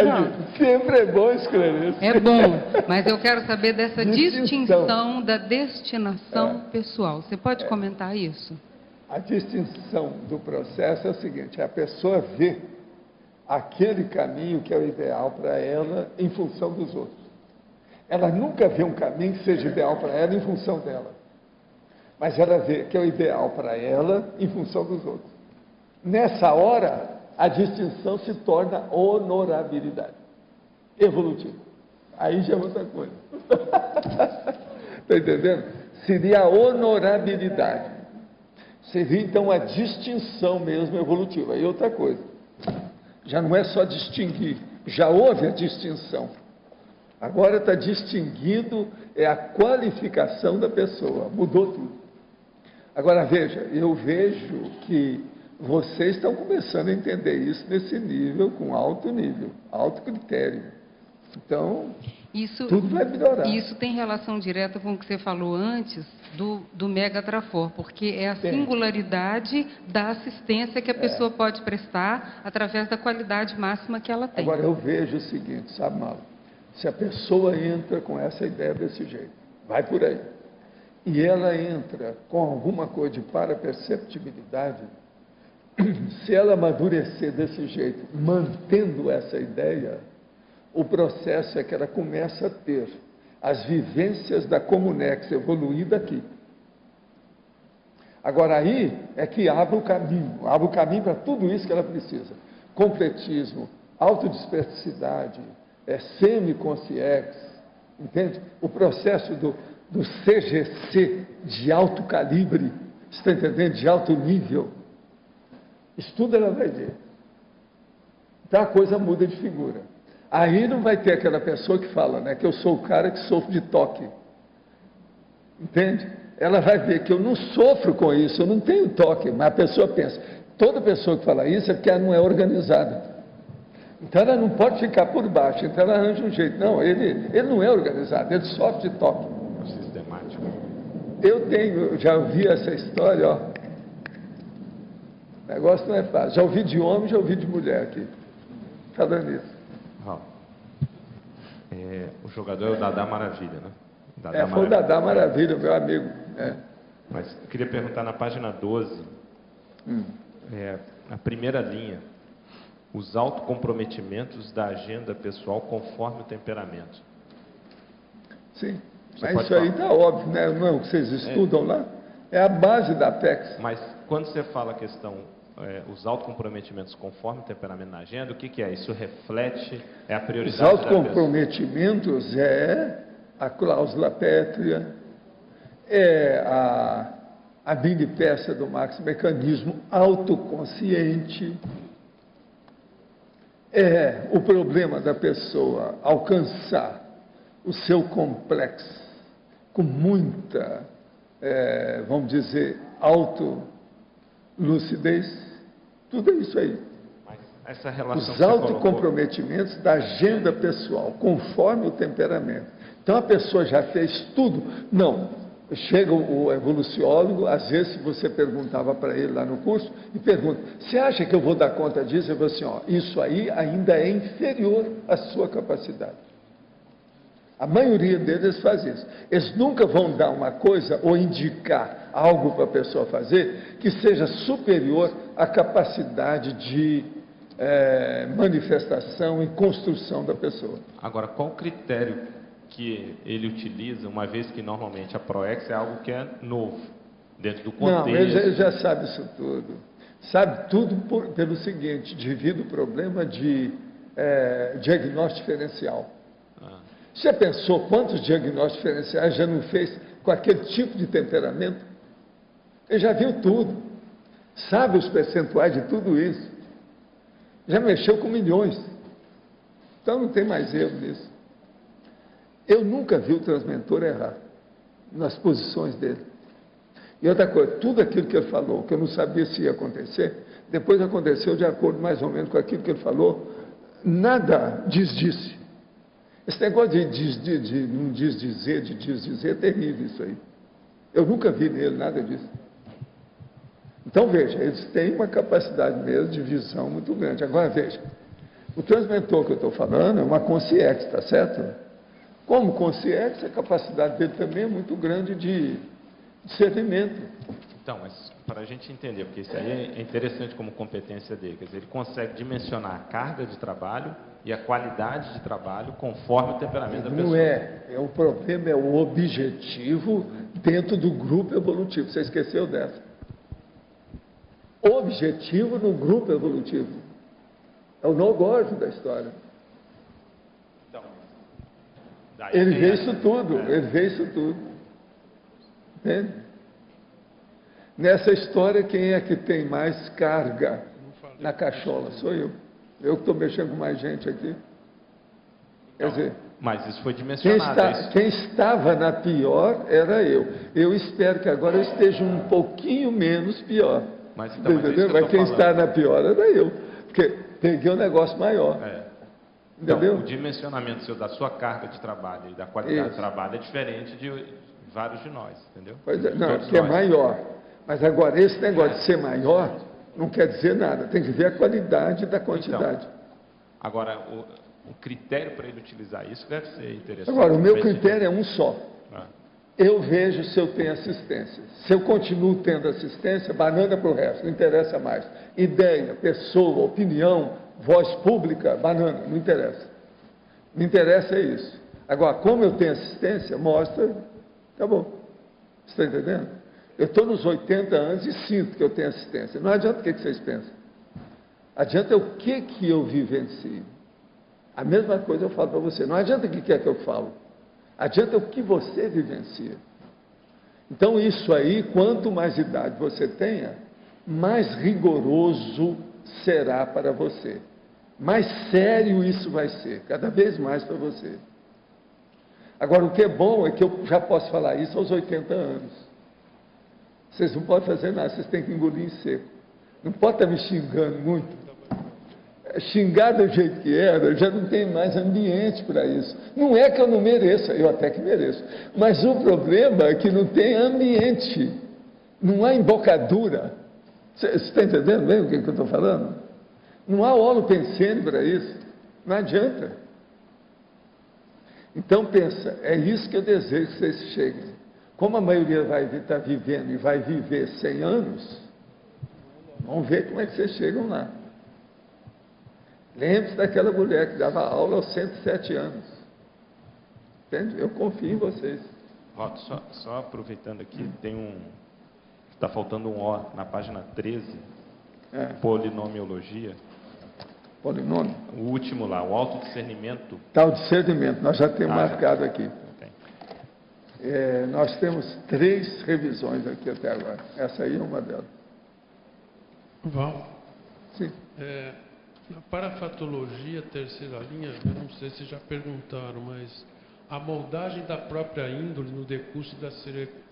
Sempre é bom esclarecer. É bom, mas eu quero saber dessa distinção da destinação pessoal. Você pode comentar isso? A distinção do processo é o seguinte, a pessoa vê aquele caminho que é o ideal para ela em função dos outros. Ela nunca vê um caminho que seja ideal para ela em função dela. Mas ela vê que é o ideal para ela em função dos outros. Nessa hora, a distinção se torna honorabilidade. Evolutiva. Aí já é outra coisa. Está entendendo? Seria a honorabilidade. Seria, então, a distinção mesmo evolutiva. E outra coisa. Já não é só distinguir. Já houve a distinção. Agora está distinguindo a qualificação da pessoa, mudou tudo. Agora veja, eu vejo que vocês estão começando a entender isso nesse nível, com alto nível, alto critério. Então, tudo vai melhorar. Isso tem relação direta com o que você falou antes do Mega Trafor, porque é a singularidade da assistência que a pessoa pode prestar através da qualidade máxima que ela tem. Agora eu vejo o seguinte, sabe, Mauro? Se a pessoa entra com essa ideia desse jeito, vai por aí, e ela entra com alguma coisa de paraperceptibilidade, se ela amadurecer desse jeito, mantendo essa ideia, o processo é que ela começa a ter as vivências da Comunex evoluída aqui. Agora aí é que abre o caminho para tudo isso que ela precisa. Completismo, autodispersidade, semiconsciência, entende? O processo do CGC de alto calibre, está entendendo? De alto nível. Isso tudo ela vai ver. Então a coisa muda de figura. Aí não vai ter aquela pessoa que fala, né, que eu sou o cara que sofro de toque. Entende? Ela vai ver que eu não sofro com isso, eu não tenho toque, mas a pessoa pensa, toda pessoa que fala isso é porque ela não é organizada. Então ela não pode ficar por baixo, então ela arranja um jeito. Não, ele não é organizado, ele sofre de toque. Sistemático. Eu já ouvi essa história, ó. O negócio não é fácil. Já ouvi de homem, já ouvi de mulher aqui. Falando isso. O jogador é o Dadá Maravilha, né? Foi o Dadá Maravilha, meu amigo. Mas eu queria perguntar na página 12, a primeira linha. Os autocomprometimentos da agenda pessoal conforme o temperamento. Sim, mas isso aí está óbvio, né? Não é o que vocês estudam lá? É a base da Apex. Mas quando você fala a questão, os autocomprometimentos conforme o temperamento na agenda, o que é? Isso reflete, é a prioridade da pessoa? Os autocomprometimentos é a cláusula pétrea, é a mini peça do Max, mecanismo autoconsciente. É o problema da pessoa alcançar o seu complexo com muita, vamos dizer, autolucidez, Tudo é isso aí. Mas essa relação Os autocomprometimentos da agenda pessoal, conforme o temperamento. Então, a pessoa já fez tudo? Não. Chega o evoluciólogo, às vezes você perguntava para ele lá no curso, e pergunta, você acha que eu vou dar conta disso? Eu vou assim, ó, isso aí ainda é inferior à sua capacidade. A maioria deles faz isso. Eles nunca vão dar uma coisa ou indicar algo para a pessoa fazer que seja superior à capacidade de manifestação e construção da pessoa. Agora, qual o critério que ele utiliza, uma vez que normalmente a ProEx é algo que é novo, dentro do contexto? Não, ele já sabe isso tudo. Sabe tudo pelo seguinte, devido ao problema de diagnóstico diferencial. Você pensou quantos diagnósticos diferenciais já não fez com aquele tipo de temperamento? Ele já viu tudo. Sabe os percentuais de tudo isso. Já mexeu com milhões. Então não tem mais erro nisso. Eu nunca vi o transmentor errar nas posições dele. E outra coisa, tudo aquilo que ele falou, que eu não sabia se ia acontecer, depois aconteceu de acordo mais ou menos com aquilo que ele falou, nada desdisse. Esse negócio de não desdizer é terrível isso aí. Eu nunca vi nele nada disso. Então veja, eles têm uma capacidade mesmo de visão muito grande. Agora veja, o transmentor que eu estou falando é uma consciência, está certo? Como consciência, a capacidade dele também é muito grande de discernimento. Então, mas para a gente entender, porque isso aí é interessante como competência dele, quer dizer, ele consegue dimensionar a carga de trabalho e a qualidade de trabalho conforme o temperamento da pessoa. Não é, o problema é o objetivo dentro do grupo evolutivo. Você esqueceu dessa? Objetivo no grupo evolutivo. É o no-gordo da história. Então, ele vê isso tudo, ele vê isso tudo. Entende? Nessa história, quem é que tem mais carga na cachola? Sou eu. Eu que estou mexendo com mais gente aqui. Quer dizer, mas isso foi dimensionado. Quem estava na pior era eu. Eu espero que agora eu esteja um pouquinho menos pior. Mas, então, mas quem está na pior era eu. Porque peguei um negócio maior. Então, entendeu? o dimensionamento seu da sua carga de trabalho e da qualidade de trabalho é diferente de vários de nós, entendeu? Pois é, não, que é maior. Mas agora, esse negócio de ser maior não quer dizer nada. Tem que ver a qualidade da quantidade. Então, agora, o critério para ele utilizar isso deve ser interessante. Agora, o meu critério é um só. Eu vejo se eu tenho assistência. Se eu continuo tendo assistência, banana para o resto, não interessa mais. Ideia, pessoa, opinião, voz pública, banana, não interessa. Me interessa é isso. Agora, como eu tenho assistência, mostra, acabou. Você está entendendo? Eu estou nos 80 anos e sinto que eu tenho assistência. Não adianta o que vocês pensam. Adianta o que eu vivencio. A mesma coisa eu falo para você. Não adianta o que é que eu falo. Adianta o que você vivencia. Então, isso aí, quanto mais idade você tenha, mais rigoroso será para você. Mais sério isso vai ser, cada vez mais para você. Agora, o que é bom é que eu já posso falar isso aos 80 anos. Vocês não podem fazer nada, vocês têm que engolir em seco. Não pode estar me xingando muito. Xingar do jeito que era, já não tem mais ambiente para isso. Não é que eu não mereça, eu até que mereço. Mas o problema é que não tem ambiente. Não há embocadura. Você está entendendo bem o que eu estou falando? Não há holopensene para isso. Não adianta. Então pensa, é isso que eu desejo que vocês cheguem. Como a maioria vai estar vivendo e vai viver 100 anos, vamos ver como é que vocês chegam lá. Lembre-se daquela mulher que dava aula aos 107 anos. Entende? Eu confio em vocês. Roto, só aproveitando aqui, está faltando um O na página 13, polinomiologia. Polinômio? O último lá, o autodiscernimento. Está o discernimento, nós já temos marcado aqui. Nós temos 3 revisões aqui até agora. Essa aí é uma delas. Val? Sim. Na parafatologia, terceira linha, eu não sei se já perguntaram, mas a moldagem da própria índole no decurso da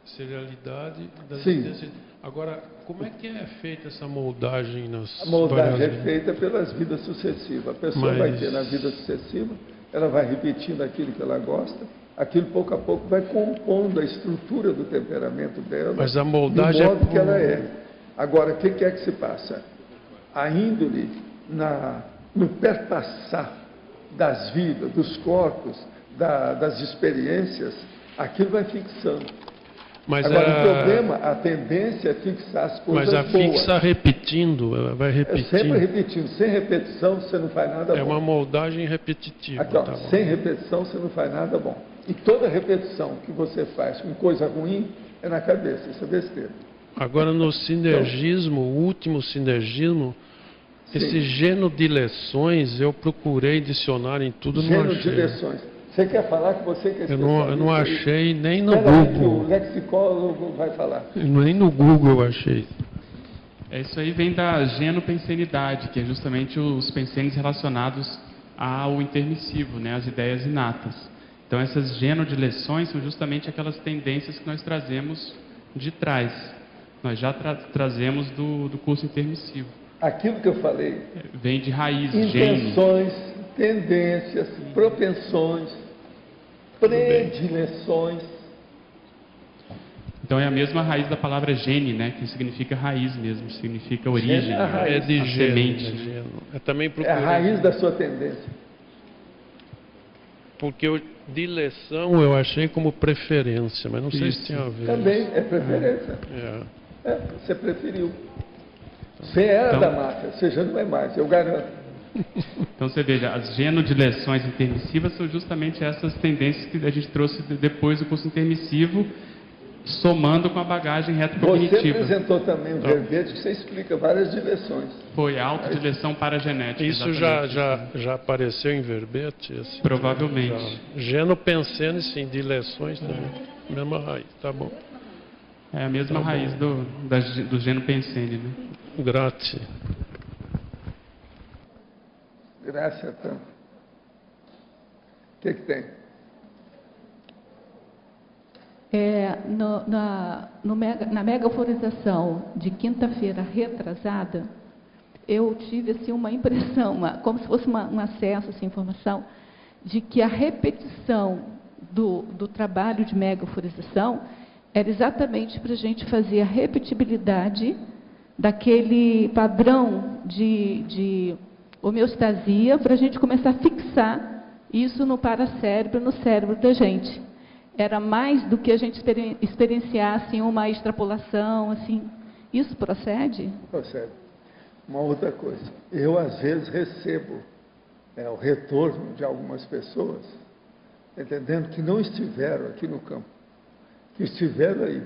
serialidade das Sim. existências. Agora, como é que é feita essa moldagem nas A moldagem é várias... feita pelas vidas sucessivas. A pessoa vai ter na vida sucessiva, ela vai repetindo aquilo que ela gosta, aquilo pouco a pouco vai compondo a estrutura do temperamento dela, Mas a moldagem do modo é que ela é. Agora, o que é que se passa? A índole, no perpassar das vidas, dos corpos, das experiências, aquilo vai fixando. Mas Agora, o problema, a tendência é fixar as coisas Mas boas. fixa repetindo, ela vai repetindo. É sempre repetindo. Sem repetição, você não faz nada bom. É uma moldagem repetitiva. Aqui, ó, tá bom. sem repetição, você não faz nada bom. E toda repetição que você faz com coisa ruim é na cabeça. Isso é besteira. Agora, no sinergismo, o último sinergismo, esse geno de lições, eu procurei dicionário em tudo, não Gênero achei. de lições. Você quer falar que você quer Eu não achei nem no Espera aí que Google. o lexicólogo vai falar. Nem no Google eu achei. Isso aí vem da genopensenidade, que é justamente os pensenes relacionados ao intermissivo, né, as ideias inatas. Então essas genodileções são justamente aquelas tendências que nós trazemos de trás. Nós já trazemos do curso intermissivo. Aquilo que eu falei. Vem de raiz, gene. Intenções, tendências, propensões, predileções. Então é a mesma raiz da palavra gene, né, que significa raiz mesmo, significa origem, É de a geno, semente. é geno. Eu também É procurei. a raiz da sua tendência. Porque dileção eu achei como preferência, mas não sei se tem a ver. Também é preferência. Você preferiu. Você era da máfia, você já não é mais, eu garanto. Então você veja, as genodileções intermissivas são justamente essas tendências que a gente trouxe depois do curso intermissivo, somando com a bagagem retrocognitiva. Você apresentou também um verbete que você explica várias direções. Foi a autodileção paragenética. Isso já apareceu em verbete? Assim, provavelmente. Genopensene, sim, dileções também. Mesma raiz, tá bom. É a mesma raiz do genopensene, né? Grazie. Graças a tanto. O que tem? Na megaforização de quinta-feira retrasada, eu tive assim, uma impressão, como se fosse um acesso a essa informação, de que a repetição do trabalho de megaforização era exatamente para a gente fazer a repetibilidade daquele padrão de homeostasia, para a gente começar a fixar isso no paracérebro, no cérebro da gente. Era mais do que a gente experienciar assim, uma extrapolação, assim. Isso procede? Procede. Uma outra coisa, eu às vezes recebo o retorno de algumas pessoas, entendendo que não estiveram aqui no campo, que estiveram aí.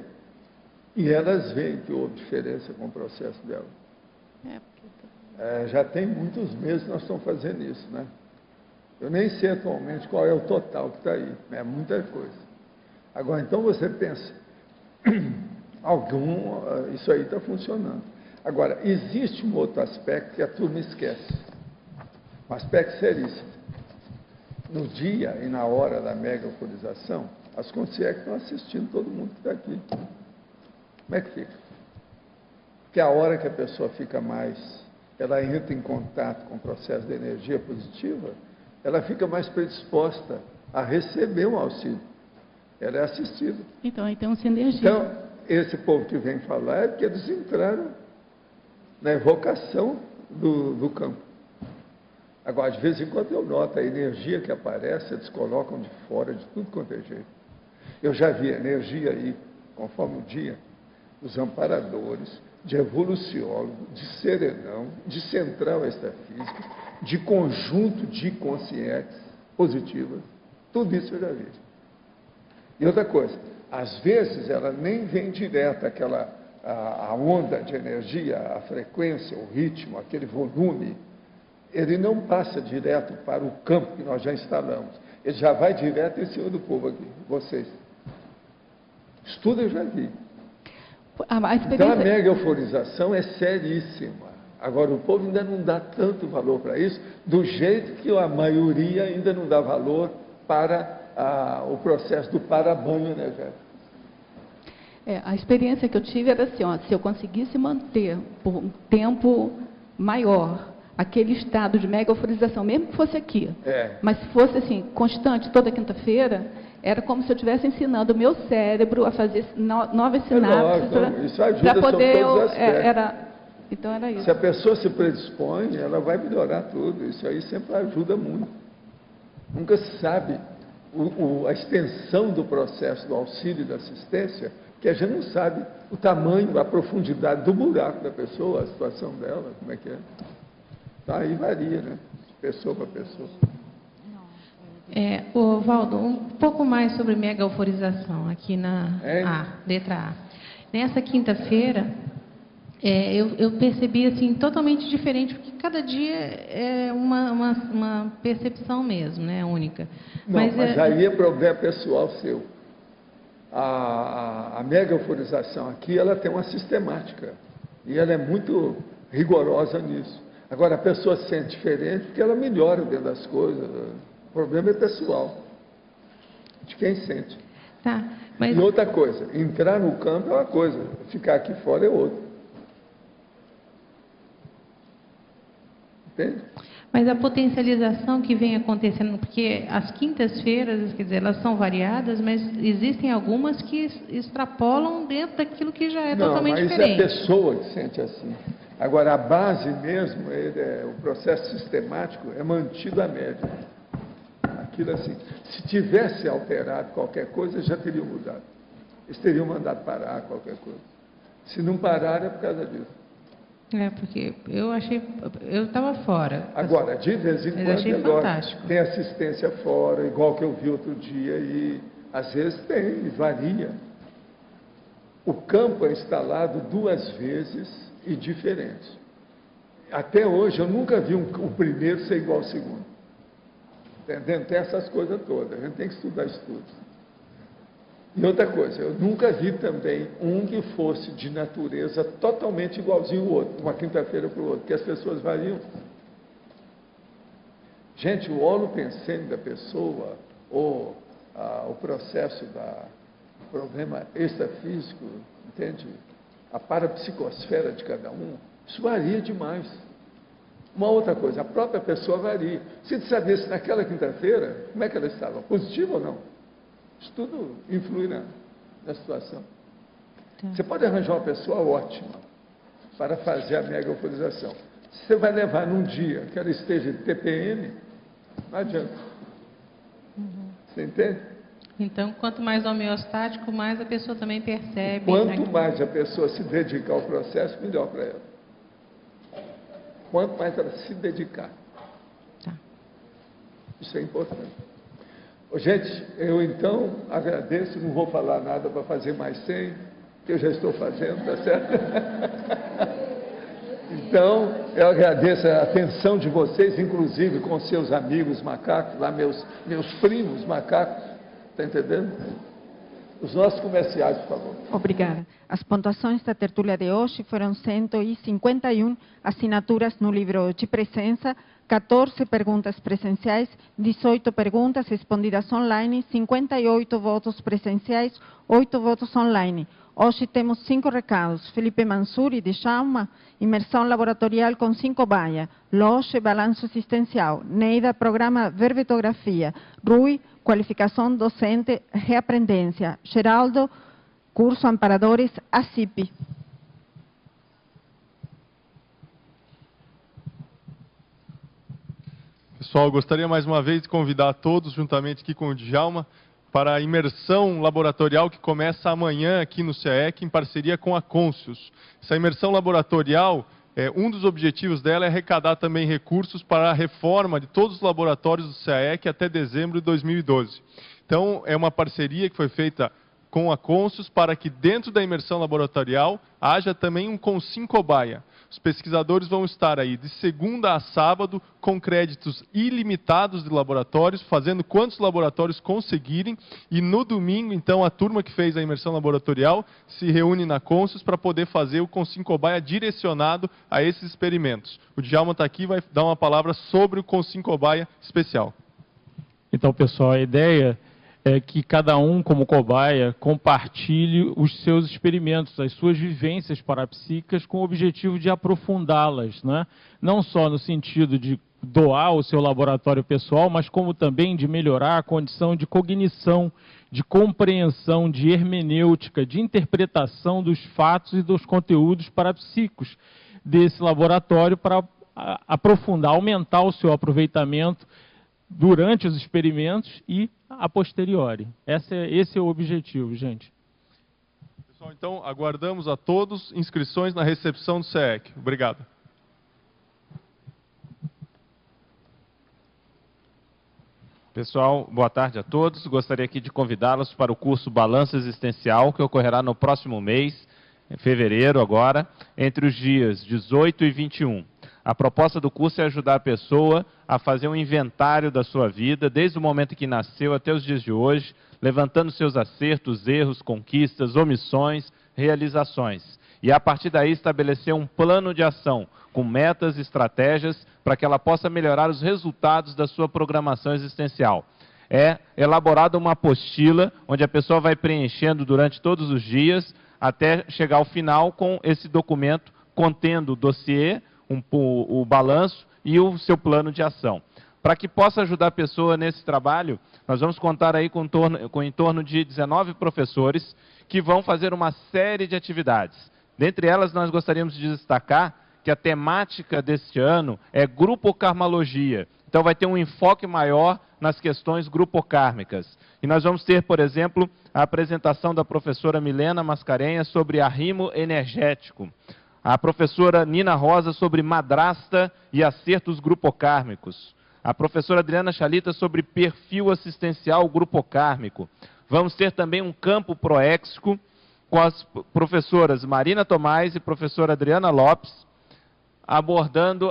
E elas veem que houve diferença com o processo dela. Já tem muitos meses que nós estamos fazendo isso, né? Eu nem sei atualmente qual é o total que está aí, é muita coisa. Agora, então você pensa, isso aí está funcionando. Agora, existe um outro aspecto que a turma esquece, um aspecto seríssimo. No dia e na hora da megaforização, as consciências estão assistindo todo mundo que está aqui. Como é que fica? Porque a hora que a pessoa fica mais, ela entra em contato com o processo de energia positiva, ela fica mais predisposta a receber um auxílio. Ela é assistida. Então tem um sinergia. Então, esse povo que vem falar é porque eles entraram na evocação do campo. Agora, de vez em quando eu noto a energia que aparece, eles colocam de fora de tudo quanto é jeito. Eu já vi energia aí, conforme o dia, dos amparadores, de evoluciólogo, de serenão, de central extrafísica, de conjunto de consciências positivas. Tudo isso eu já vi. E outra coisa, às vezes ela nem vem direto a onda de energia, a frequência, o ritmo, aquele volume, ele não passa direto para o campo que nós já instalamos. Ele já vai direto em cima do povo aqui, vocês. Isso tudo eu já vi. Então a mega euforização é seríssima. Agora o povo ainda não dá tanto valor para isso, do jeito que a maioria ainda não dá valor para o processo do para-banho energético. A experiência que eu tive era assim, ó, se eu conseguisse manter por um tempo maior aquele estado de mega euforização, mesmo que fosse aqui, mas se fosse assim, constante, toda quinta-feira, era como se eu estivesse ensinando o meu cérebro a fazer novas sinapses para poder... Então era isso. Se a pessoa se predispõe, ela vai melhorar tudo. Isso aí sempre ajuda muito. Nunca se sabe a extensão do processo do auxílio e da assistência, que a gente não sabe o tamanho, a profundidade do buraco da pessoa, a situação dela, como é que é. Tá, aí varia, né? Pessoa para pessoa. Valdo, um pouco mais sobre mega euforização aqui na letra A. Nessa quinta-feira, eu percebi assim totalmente diferente, porque cada dia é uma percepção mesmo, né, única. Mas aí é problema pessoal seu. A mega euforização aqui, ela tem uma sistemática e ela é muito rigorosa nisso. Agora, a pessoa se sente diferente porque ela melhora dentro das coisas. O problema é pessoal, de quem sente. Tá, mas... E outra coisa, entrar no campo é uma coisa, ficar aqui fora é outra. Entende? Mas a potencialização que vem acontecendo, porque as quintas-feiras, quer dizer, elas são variadas, mas existem algumas que extrapolam dentro daquilo que já é totalmente diferente. Não, mas é a pessoa que sente assim. Agora, a base mesmo, o processo sistemático é mantido à média. Aquilo assim, se tivesse alterado qualquer coisa, já teriam mudado. Eles teriam mandado parar qualquer coisa. Se não parar, é por causa disso. Porque eu estava fora. Agora, de vez em quando, fantástico. Tem assistência fora, igual que eu vi outro dia, e às vezes tem, varia. O campo é instalado 2 vezes e diferente. Até hoje, eu nunca vi o primeiro ser igual ao segundo. Entendendo? Tem essas coisas todas, a gente tem que estudar isso tudo. E outra coisa, eu nunca vi também um que fosse de natureza totalmente igualzinho ao outro, uma quinta-feira para o outro, porque as pessoas variam. Gente, o holopensene da pessoa, ou o processo do problema extrafísico, entende? A parapsicosfera de cada um, isso varia demais. Uma outra coisa, a própria pessoa varia. Se você saber se naquela quinta-feira, como é que ela estava? Positiva ou não? Isso tudo influi na situação. Você pode arranjar uma pessoa ótima para fazer a mega euforização. Se você vai levar num dia que ela esteja de TPM, não adianta. Você entende? Então, quanto mais homeostático, mais a pessoa também percebe. Quanto mais a pessoa se dedicar ao processo, melhor para ela. Quanto mais ela se dedicar. Isso é importante. Gente, eu então agradeço, não vou falar nada para fazer mais 100, que eu já estou fazendo, tá certo? Então, eu agradeço a atenção de vocês, inclusive com seus amigos macacos, lá meus primos macacos, está entendendo? Os nossos comerciais, por favor. Obrigada. As pontuações da tertúlia de hoje foram 151 assinaturas no livro de presença, 14 perguntas presenciais, 18 perguntas respondidas online, 58 votos presenciais, 8 votos online. Hoje temos 5 recados. Felipe Mansuri, de Djalma, imersão laboratorial com 5 baia. Loche, balanço assistencial. Neida, programa verbetografia. Rui, qualificação docente, reaprendência. Geraldo, curso amparadores, ACIP. Pessoal, gostaria mais uma vez de convidar a todos, juntamente aqui com o Djalma, para a imersão laboratorial que começa amanhã aqui no CAEC, em parceria com a Conscius. Essa imersão laboratorial, um dos objetivos dela é arrecadar também recursos para a reforma de todos os laboratórios do CAEC até dezembro de 2012. Então, é uma parceria que foi feita com a Conscius para que dentro da imersão laboratorial haja também um Consim Cobaia. Os pesquisadores vão estar aí de segunda a sábado com créditos ilimitados de laboratórios, fazendo quantos laboratórios conseguirem, e no domingo, então, a turma que fez a imersão laboratorial se reúne na Conscius para poder fazer o Consim Cobaia direcionado a esses experimentos. O Djalma está aqui e vai dar uma palavra sobre o Consim Cobaia especial. Então, pessoal, a ideia é que cada um, como cobaia, compartilhe os seus experimentos, as suas vivências parapsíquicas, com o objetivo de aprofundá-las, né? Não só no sentido de doar o seu laboratório pessoal, mas como também de melhorar a condição de cognição, de compreensão, de hermenêutica, de interpretação dos fatos e dos conteúdos parapsíquicos desse laboratório para aprofundar, aumentar o seu aproveitamento durante os experimentos e a posteriori. Esse é o objetivo, gente. Pessoal, então, aguardamos a todos inscrições na recepção do CEEC. Obrigado. Pessoal, boa tarde a todos. Gostaria aqui de convidá-los para o curso Balanço Existencial, que ocorrerá no próximo mês, em fevereiro agora, entre os dias 18 e 21. A proposta do curso é ajudar a pessoa a fazer um inventário da sua vida, desde o momento que nasceu até os dias de hoje, levantando seus acertos, erros, conquistas, omissões, realizações. E a partir daí estabelecer um plano de ação, com metas e estratégias, para que ela possa melhorar os resultados da sua programação existencial. É elaborada uma apostila, onde a pessoa vai preenchendo durante todos os dias, até chegar ao final com esse documento contendo o dossiê, o balanço e o seu plano de ação. Para que possa ajudar a pessoa nesse trabalho, nós vamos contar aí com em torno de 19 professores que vão fazer uma série de atividades. Dentre elas, nós gostaríamos de destacar que a temática deste ano é grupokarmalogia. Então vai ter um enfoque maior nas questões grupokármicas. E nós vamos ter, por exemplo, a apresentação da professora Milena Mascarenhas sobre arrimo energético. A professora Nina Rosa sobre madrasta e acertos grupokármicos. A professora Adriana Chalita sobre perfil assistencial grupokármico. Vamos ter também um campo proéxico com as professoras Marina Tomás e professora Adriana Lopes, abordando,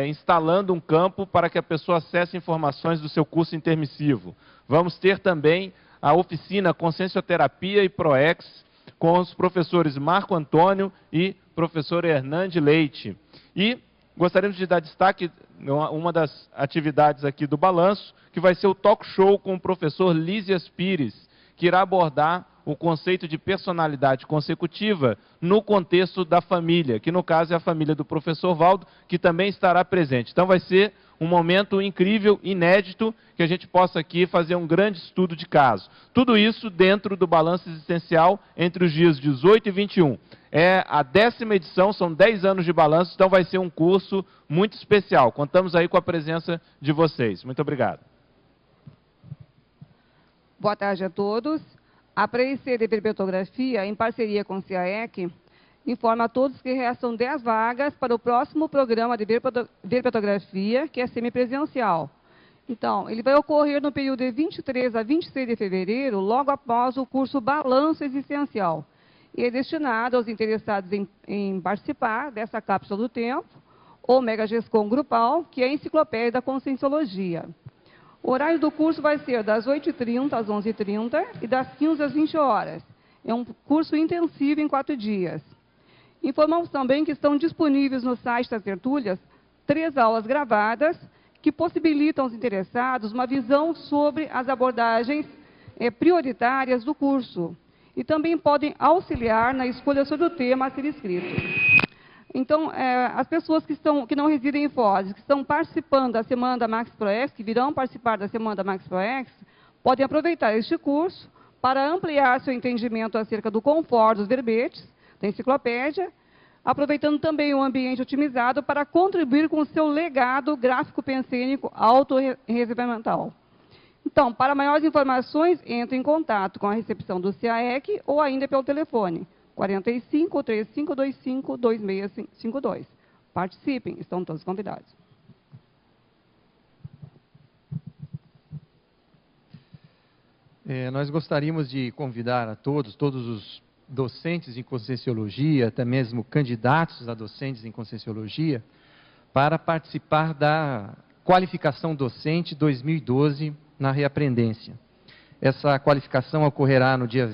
instalando um campo para que a pessoa acesse informações do seu curso intermissivo. Vamos ter também a oficina Consciencioterapia e Proex, com os professores Marco Antônio e professor Hernande Leite. E gostaríamos de dar destaque a uma das atividades aqui do balanço, que vai ser o talk show com o professor Lísias Pires, que irá abordar o conceito de personalidade consecutiva no contexto da família, que no caso é a família do professor Valdo, que também estará presente. Então vai ser um momento incrível, inédito, que a gente possa aqui fazer um grande estudo de caso. Tudo isso dentro do Balanço Existencial entre os dias 18 e 21. É a 10ª edição, são 10 anos de balanço, então vai ser um curso muito especial. Contamos aí com a presença de vocês. Muito obrigado. Boa tarde a todos. A PREIC de Perpetografia, em parceria com o CIAEC, informa a todos que restam 10 vagas para o próximo programa de Perpetografia, que é semipresencial. Então, ele vai ocorrer no período de 23 a 26 de fevereiro, logo após o curso Balanço Existencial. E é destinado aos interessados em participar dessa cápsula do tempo, ou Megagescom Grupal, que é a enciclopédia da Conscienciologia. O horário do curso vai ser das 8h30 às 11h30 e das 15 às 20 horas. É um curso intensivo em 4 dias. Informamos também que estão disponíveis no site das tertúlias 3 aulas gravadas que possibilitam aos interessados uma visão sobre as abordagens prioritárias do curso e também podem auxiliar na escolha sobre o tema a ser escrito. Então, as pessoas que não residem em Foz, que estão participando da Semana da Max Proex, que virão participar da Semana da Max Proex, podem aproveitar este curso para ampliar seu entendimento acerca do conforto dos verbetes, da enciclopédia, aproveitando também o ambiente otimizado para contribuir com o seu legado gráfico-pensênico autorreservamental. Então, para maiores informações, entre em contato com a recepção do CIAEC ou ainda pelo telefone 45 3525 2652. Participem, estão todos convidados. Nós gostaríamos de convidar a todos os docentes em Conscienciologia, até mesmo candidatos a docentes em Conscienciologia, para participar da qualificação docente 2012 na reaprendência. Essa qualificação ocorrerá no dia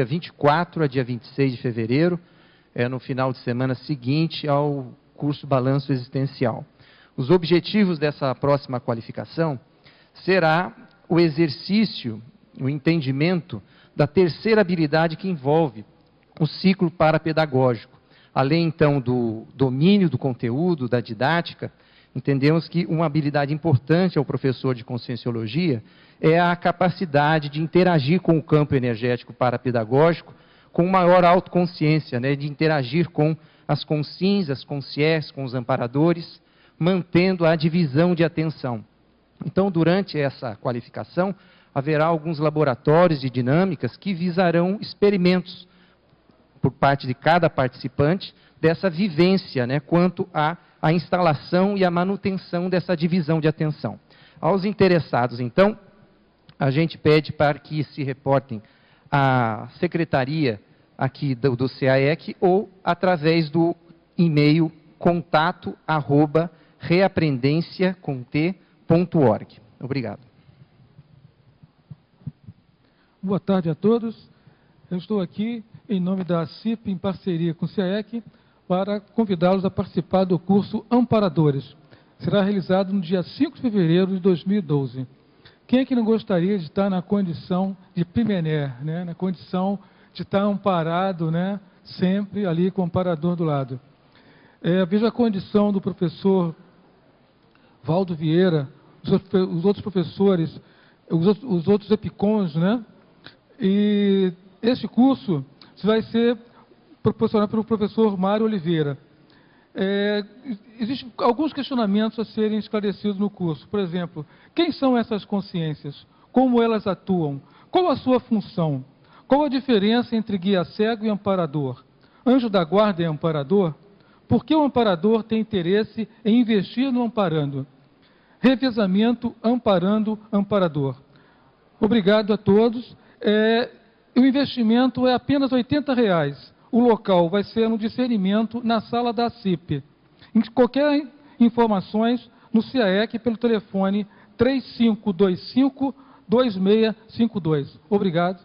24 a dia 26 de fevereiro, no final de semana seguinte ao curso Balanço Existencial. Os objetivos dessa próxima qualificação será o exercício o entendimento da terceira habilidade que envolve o ciclo parapedagógico. Além, então, do domínio do conteúdo, da didática, entendemos que uma habilidade importante ao professor de Conscienciologia é a capacidade de interagir com o campo energético parapedagógico com maior autoconsciência, né, de interagir com as consciências, as consciências, com os amparadores, mantendo a divisão de atenção. Então, durante essa qualificação, haverá alguns laboratórios de dinâmicas que visarão experimentos por parte de cada participante dessa vivência, né, quanto à instalação e à manutenção dessa divisão de atenção. Aos interessados, então, a gente pede para que se reportem à secretaria aqui do CAEC ou através do e-mail contato@reaprendência.org. Obrigado. Boa tarde a todos. Eu estou aqui em nome da CIP, em parceria com o CAEC, para convidá-los a participar do curso Amparadores. Será realizado no dia 5 de fevereiro de 2012. Quem é que não gostaria de estar na condição de Pimener, né? Na condição de estar amparado, né? Sempre ali com o amparador do lado. Veja a condição do professor Valdo Vieira, os outros professores, os outros epicons, né? E este curso vai ser proporcionado pelo professor Mário Oliveira. Existem alguns questionamentos a serem esclarecidos no curso. Por exemplo, quem são essas consciências? Como elas atuam? Qual a sua função? Qual a diferença entre guia cego e amparador? Anjo da guarda é amparador? Por que o amparador tem interesse em investir no amparando? Revezamento, amparando, amparador. Obrigado a todos. O investimento é apenas R$ 80. O local vai ser no discernimento na sala da CIP. Qualquer informações no CAEC pelo telefone 3525-2652. Obrigado.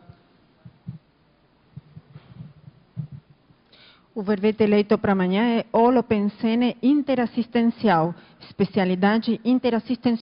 O verbete eleito para amanhã é Holopensene Interassistencial, especialidade interassistencial.